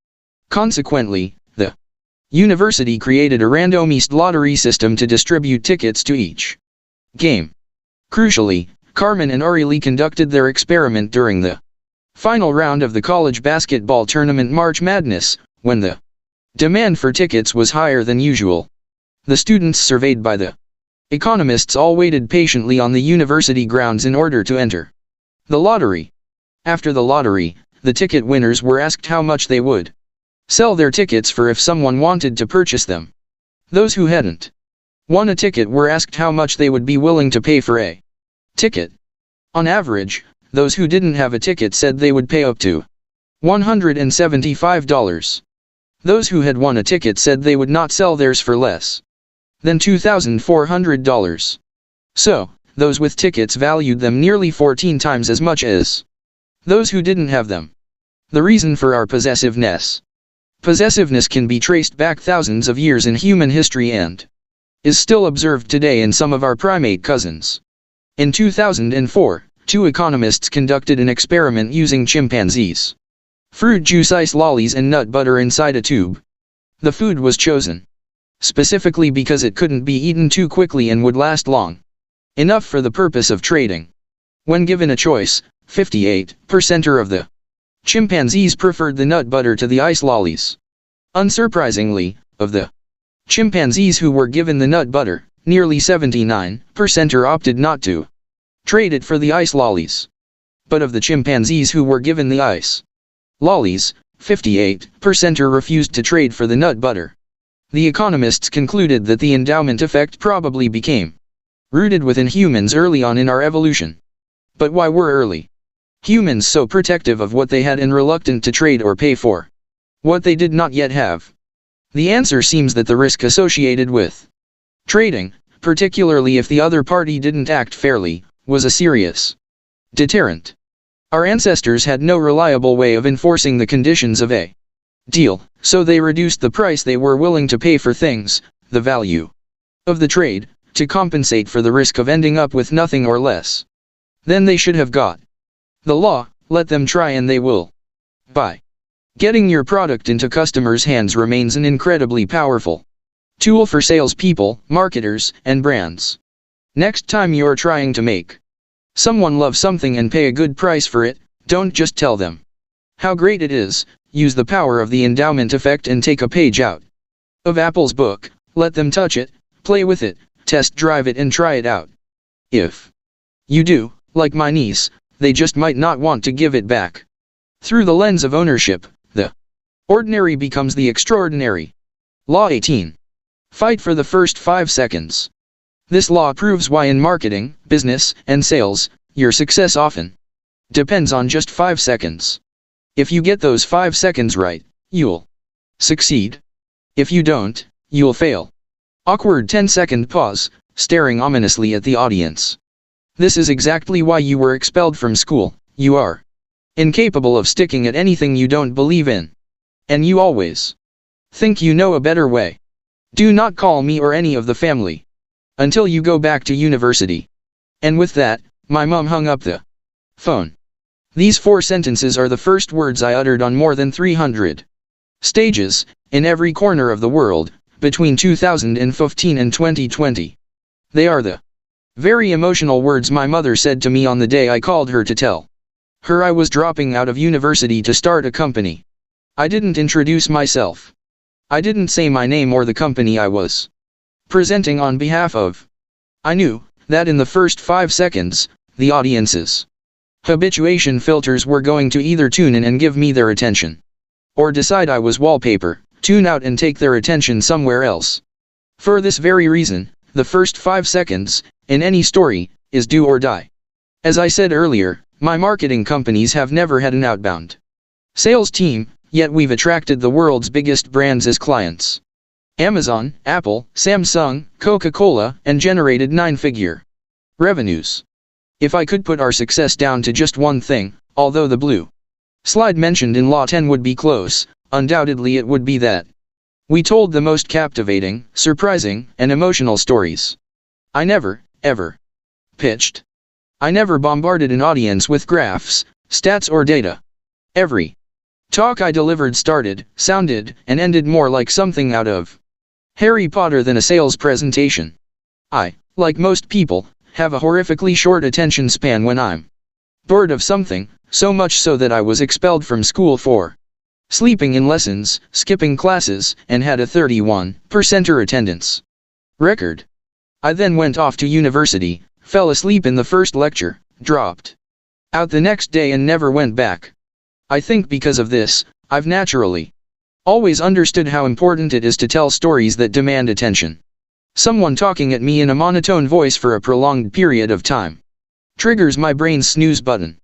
Consequently, the university created a randomized lottery system to distribute tickets to each game. Crucially, Carmen and Ariely conducted their experiment during the final round of the college basketball tournament March Madness, when the demand for tickets was higher than usual. The students surveyed by the economists all waited patiently on the university grounds in order to enter the lottery. After the lottery, the ticket winners were asked how much they would sell their tickets for if someone wanted to purchase them. Those who hadn't won a ticket were asked how much they would be willing to pay for a ticket. On average, those who didn't have a ticket said they would pay up to $175. Those who had won a ticket said they would not sell theirs for less than $2,400. So, those with tickets valued them nearly 14 times as much as those who didn't have them. The reason for our possessiveness. Possessiveness can be traced back thousands of years in human history and is still observed today in some of our primate cousins. In 2004, 2 economists conducted an experiment using chimpanzees' fruit juice, ice lollies and nut butter inside a tube. The food was chosen specifically because it couldn't be eaten too quickly and would last long enough for the purpose of trading. When given a choice, 58% of the chimpanzees preferred the nut butter to the ice lollies. Unsurprisingly, of the chimpanzees who were given the nut butter, nearly 79% opted not to trade it for the ice lollies. But of the chimpanzees who were given the ice lollies, 58% refused to trade for the nut butter. The economists concluded that the endowment effect probably became rooted within humans early on in our evolution. But why were early humans so protective of what they had and reluctant to trade or pay for what they did not yet have? The answer seems that the risk associated with trading, particularly if the other party didn't act fairly, was a serious deterrent. Our ancestors had no reliable way of enforcing the conditions of a deal, so they reduced the price they were willing to pay for things, the value of the trade, to compensate for the risk of ending up with nothing or less than they should have got. The law, let them try and they will buy. Getting your product into customers' hands remains an incredibly powerful tool for salespeople, marketers, and brands. Next time you're trying to make someone love something and pay a good price for it, don't just tell them how great it is. Use the power of the endowment effect and take a page out of Apple's book. Let them touch it, play with it, test drive it and try it out. If you do, like my niece, they just might not want to give it back. Through the lens of ownership, the ordinary becomes the extraordinary. Law 18. Fight for the first 5 seconds. This law proves why in marketing, business, and sales, your success often depends on just 5 seconds. If you get those 5 seconds right, you'll succeed. If you don't, you'll fail. Awkward 10-second pause, staring ominously at the audience. This is exactly why you were expelled from school. You are incapable of sticking at anything you don't believe in. And you always think you know a better way. Do not call me or any of the family until you go back to university. And with that, my mom hung up the phone. These 4 sentences are the first words I uttered on more than 300 stages, in every corner of the world, between 2015 and 2020. They are the Very emotional words my mother said to me on the day I called her to tell her I was dropping out of university to start a company. I didn't introduce myself. I didn't say my name or the company I was presenting on behalf of. I knew that in the first 5 seconds, the audience's habituation filters were going to either tune in and give me their attention, or decide I was wallpaper, tune out and take their attention somewhere else. For this very reason, the first 5 seconds, in any story, is do or die. As I said earlier, my marketing companies have never had an outbound sales team, yet we've attracted the world's biggest brands as clients. Amazon, Apple, Samsung, Coca-Cola, and generated 9-figure revenues. If I could put our success down to just one thing, although the blue slide mentioned in Law 10 would be close, undoubtedly it would be that we told the most captivating, surprising, and emotional stories. I never, ever pitched. I never bombarded an audience with graphs, stats or data. Every talk I delivered started, sounded, and ended more like something out of Harry Potter than a sales presentation. I, like most people, have a horrifically short attention span when I'm bored of something, so much so that I was expelled from school for sleeping in lessons, skipping classes, and had a 31% attendance record. I then went off to university, fell asleep in the first lecture, dropped out the next day and never went back. I think because of this, I've naturally always understood how important it is to tell stories that demand attention. Someone talking at me in a monotone voice for a prolonged period of time triggers my brain's snooze button.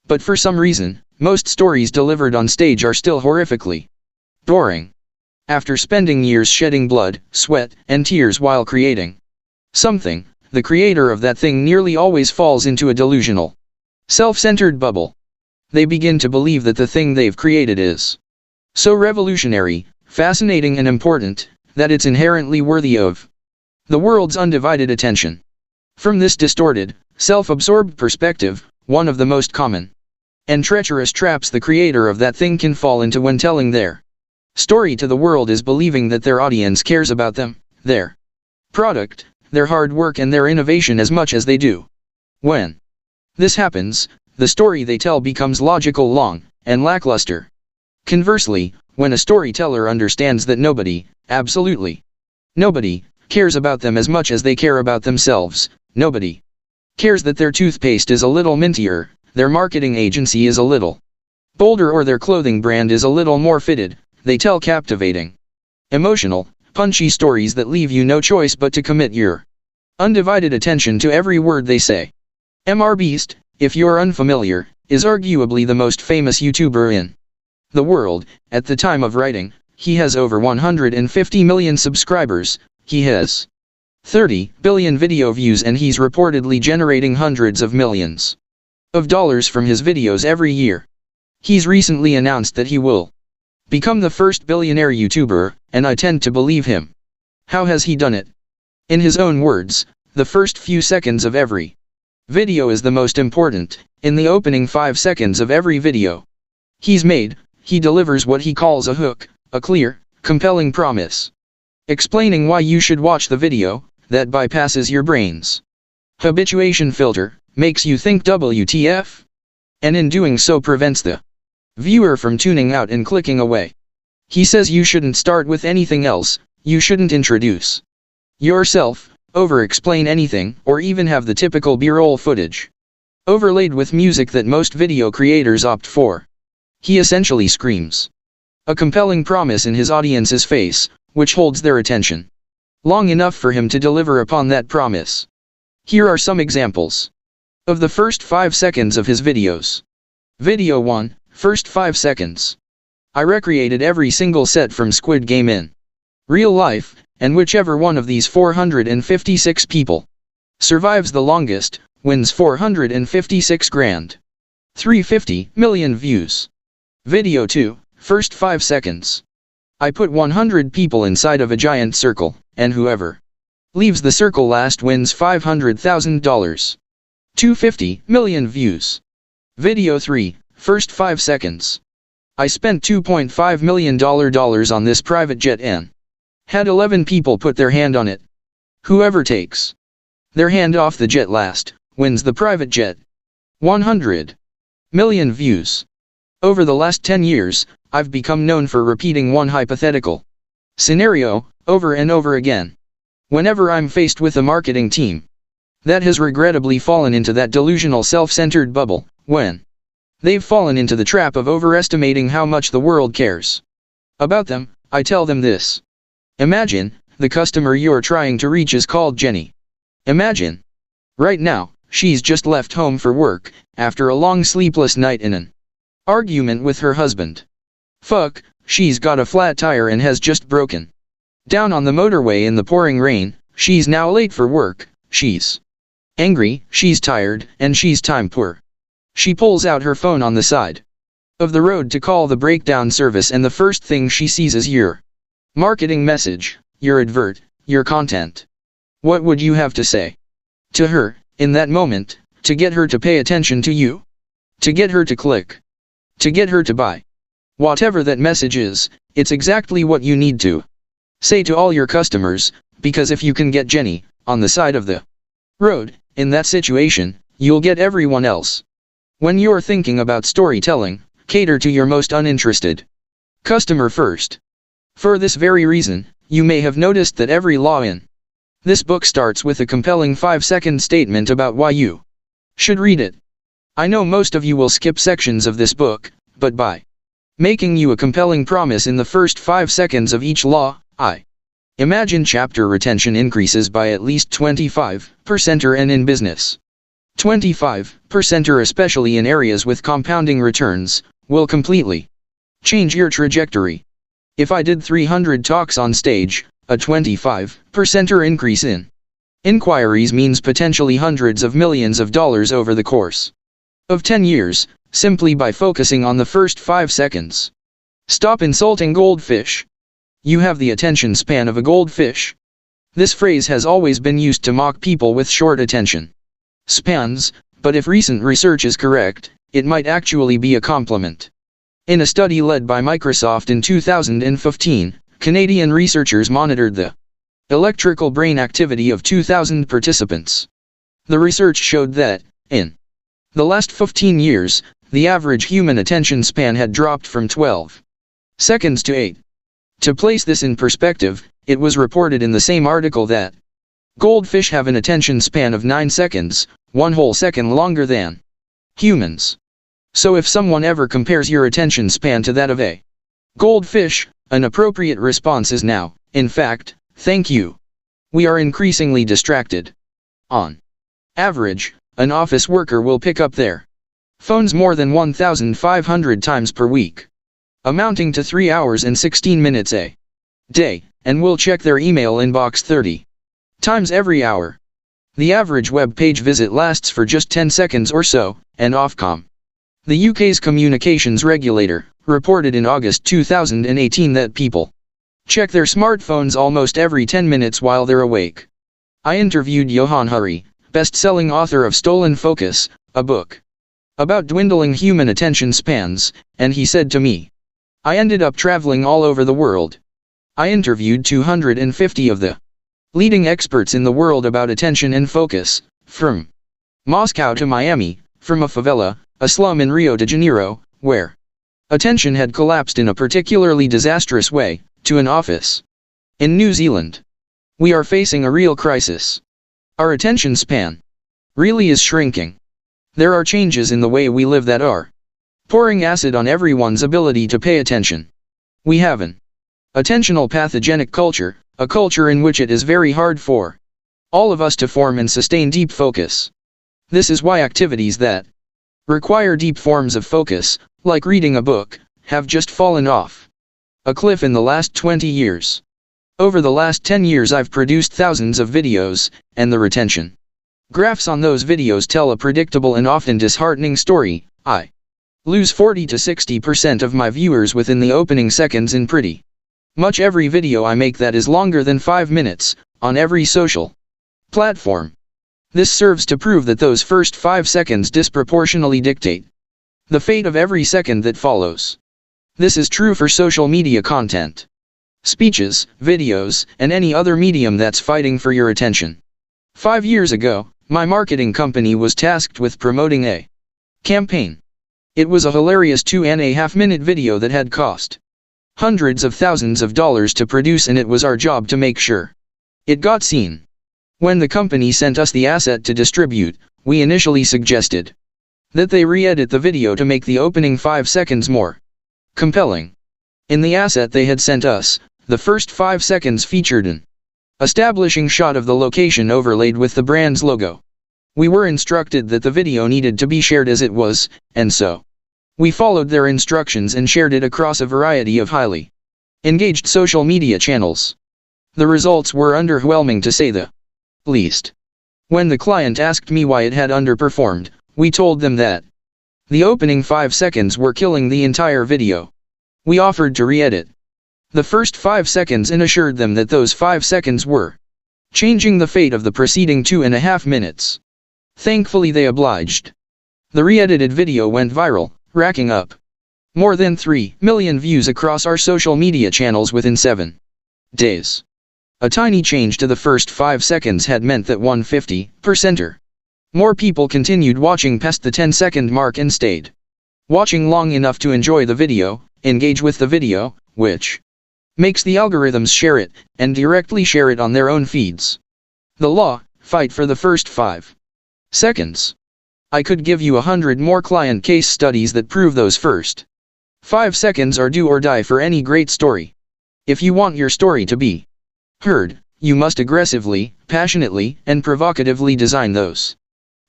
But for some reason, most stories delivered on stage are still horrifically boring. After spending years shedding blood, sweat, and tears while creating something, the creator of that thing nearly always falls into a delusional, self-centered bubble. They begin to believe that the thing they've created is so revolutionary, fascinating and important, that it's inherently worthy of the world's undivided attention. From this distorted, self-absorbed perspective, one of the most common and treacherous traps the creator of that thing can fall into when telling their story to the world is believing that their audience cares about them, their product, their hard work and their innovation as much as they do. When this happens, the story they tell becomes logical, long, and lackluster. Conversely, when a storyteller understands that nobody, absolutely nobody, cares about them as much as they care about themselves, nobody cares that their toothpaste is a little mintier, their marketing agency is a little bolder or their clothing brand is a little more fitted, they tell captivating, emotional, punchy stories that leave you no choice but to commit your undivided attention to every word they say. MrBeast, if you're unfamiliar, is arguably the most famous YouTuber in the world. At the time of writing, he has over 150 million subscribers, he has 30 billion video views and he's reportedly generating hundreds of millions of dollars from his videos every year. He's recently announced that he will become the first billionaire YouTuber, and I tend to believe him. How has he done it? In his own words, the first few seconds of every video is the most important. In the opening 5 seconds of every video he's made, he delivers what he calls a hook, a clear, compelling promise, explaining why you should watch the video, that bypasses your brain's habituation filter, makes you think WTF? And in doing so prevents the viewer from tuning out and clicking away. He says you shouldn't start with anything else, you shouldn't introduce yourself, over-explain anything, or even have the typical B-roll footage overlaid with music that most video creators opt for. He essentially screams a compelling promise in his audience's face, which holds their attention long enough for him to deliver upon that promise. Here are some examples of the first 5 seconds of his videos. Video 1, first 5 seconds. I recreated every single set from Squid Game in real life, and whichever one of these 456 people survives the longest, wins 456 grand. 350 million views. Video 2, first 5 seconds. I put 100 people inside of a giant circle, and whoever leaves the circle last wins $500,000. 250 million views. Video 3, first 5 seconds. I spent $2.5 million on this private jet and had 11 people put their hand on it. Whoever takes Their hand off the jet last, wins the private jet. 100 million views. Over the last 10 years, I've become known for repeating one hypothetical scenario over and over again. Whenever I'm faced with a marketing team that has regrettably fallen into that delusional self-centered bubble, when they've fallen into the trap of overestimating how much the world cares about them, I tell them this. Imagine, the customer you're trying to reach is called Jenny. Imagine. Right now, she's just left home for work, after a long sleepless night in an argument with her husband. Fuck, she's got a flat tire and has just broken down on the motorway in the pouring rain. She's now late for work, she's angry, she's tired, and she's time poor. She pulls out her phone on the side of the road to call the breakdown service, and the first thing she sees is your marketing message, your advert, your content. What would you have to say to her, in that moment, to get her to pay attention to you? To get her to click? To get her to buy? Whatever that message is, it's exactly what you need to say to all your customers, because if you can get Jenny on the side of the road, in that situation, you'll get everyone else. When you're thinking about storytelling, cater to your most uninterested customer first. For this very reason, you may have noticed that every law in this book starts with a compelling 5-second statement about why you should read it. I know most of you will skip sections of this book, but by making you a compelling promise in the first 5 seconds of each law, I imagine chapter retention increases by at least 25% or in business. 25% or especially in areas with compounding returns, will completely change your trajectory. If I did 300 talks on stage, a 25% or increase in inquiries means potentially hundreds of millions of dollars over the course of 10 years, simply by focusing on the first 5 seconds. Stop insulting goldfish. You have the attention span of a goldfish. This phrase has always been used to mock people with short attention spans, but if recent research is correct, it might actually be a compliment. In a study led by Microsoft in 2015, Canadian researchers monitored the electrical brain activity of 2,000 participants. The research showed that, in the last 15 years, the average human attention span had dropped from 12 seconds to 8. To place this in perspective, it was reported in the same article that goldfish have an attention span of 9 seconds, 1 whole second longer than humans. So if someone ever compares your attention span to that of a goldfish, an appropriate response is now, in fact, thank you. We are increasingly distracted. On average, an office worker will pick up their phones more than 1,500 times per week, amounting to 3 hours and 16 minutes a day, and will check their email inbox 30 times every hour. The average web page visit lasts for just 10 seconds or so, and Ofcom, the UK's communications regulator, reported in August 2018 that people check their smartphones almost every 10 minutes while they're awake. I interviewed Johan Hari, best-selling author of Stolen Focus, a book about dwindling human attention spans, and he said to me, I ended up traveling all over the world. I interviewed 250 of the leading experts in the world about attention and focus, from Moscow to Miami, from a favela, a slum in Rio de Janeiro, where attention had collapsed in a particularly disastrous way, to an office in New Zealand. We are facing a real crisis. Our attention span really is shrinking. There are changes in the way we live that are pouring acid on everyone's ability to pay attention. We have an attentional pathogenic culture, a culture in which it is very hard for all of us to form and sustain deep focus. This is why activities that require deep forms of focus, like reading a book, have just fallen off a cliff in the last 20 years. Over the last 10 years I've produced thousands of videos, and the retention graphs on those videos tell a predictable and often disheartening story. I lose 40 to 60% of my viewers within the opening seconds in pretty much every video I make that is longer than 5 minutes, on every social platform. This serves to prove that those first 5 seconds disproportionately dictate the fate of every second that follows. This is true for social media content, speeches, videos, and any other medium that's fighting for your attention. 5 years ago, my marketing company was tasked with promoting a campaign. It was a hilarious 2.5-minute video that had cost hundreds of thousands of dollars to produce, and it was our job to make sure it got seen. When the company sent us the asset to distribute, we initially suggested that they re-edit the video to make the opening 5 seconds more compelling. In the asset they had sent us, the first 5 seconds featured an establishing shot of the location overlaid with the brand's logo. We were instructed that the video needed to be shared as it was, and so we followed their instructions and shared it across a variety of highly engaged social media channels. The results were underwhelming to say the least. When the client asked me why it had underperformed, we told them that the opening 5 seconds were killing the entire video. We offered to re-edit the first 5 seconds and assured them that those 5 seconds were changing the fate of the preceding 2.5 minutes. Thankfully they obliged. The re-edited video went viral, racking up more than 3 million views across our social media channels within 7 days. A tiny change to the first 5 seconds had meant that 150% or more people continued watching past the 10-second mark and stayed watching long enough to enjoy the video, engage with the video, which makes the algorithms share it, and directly share it on their own feeds. The law, fight for the first 5 seconds. I could give you 100 more client case studies that prove those first 5 seconds are do or die for any great story. If you want your story to be heard, you must aggressively, passionately, and provocatively design those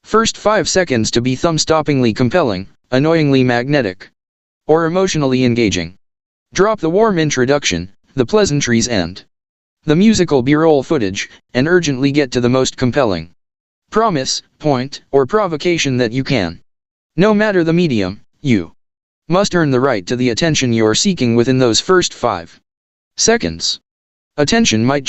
first 5 seconds to be thumb-stoppingly compelling, annoyingly magnetic, or emotionally engaging. Drop the warm introduction, the pleasantries and the musical B-roll footage, and urgently get to the most compelling promise, point, or provocation that you can. No matter the medium, you must earn the right to the attention you're seeking within those first 5 seconds. Attention might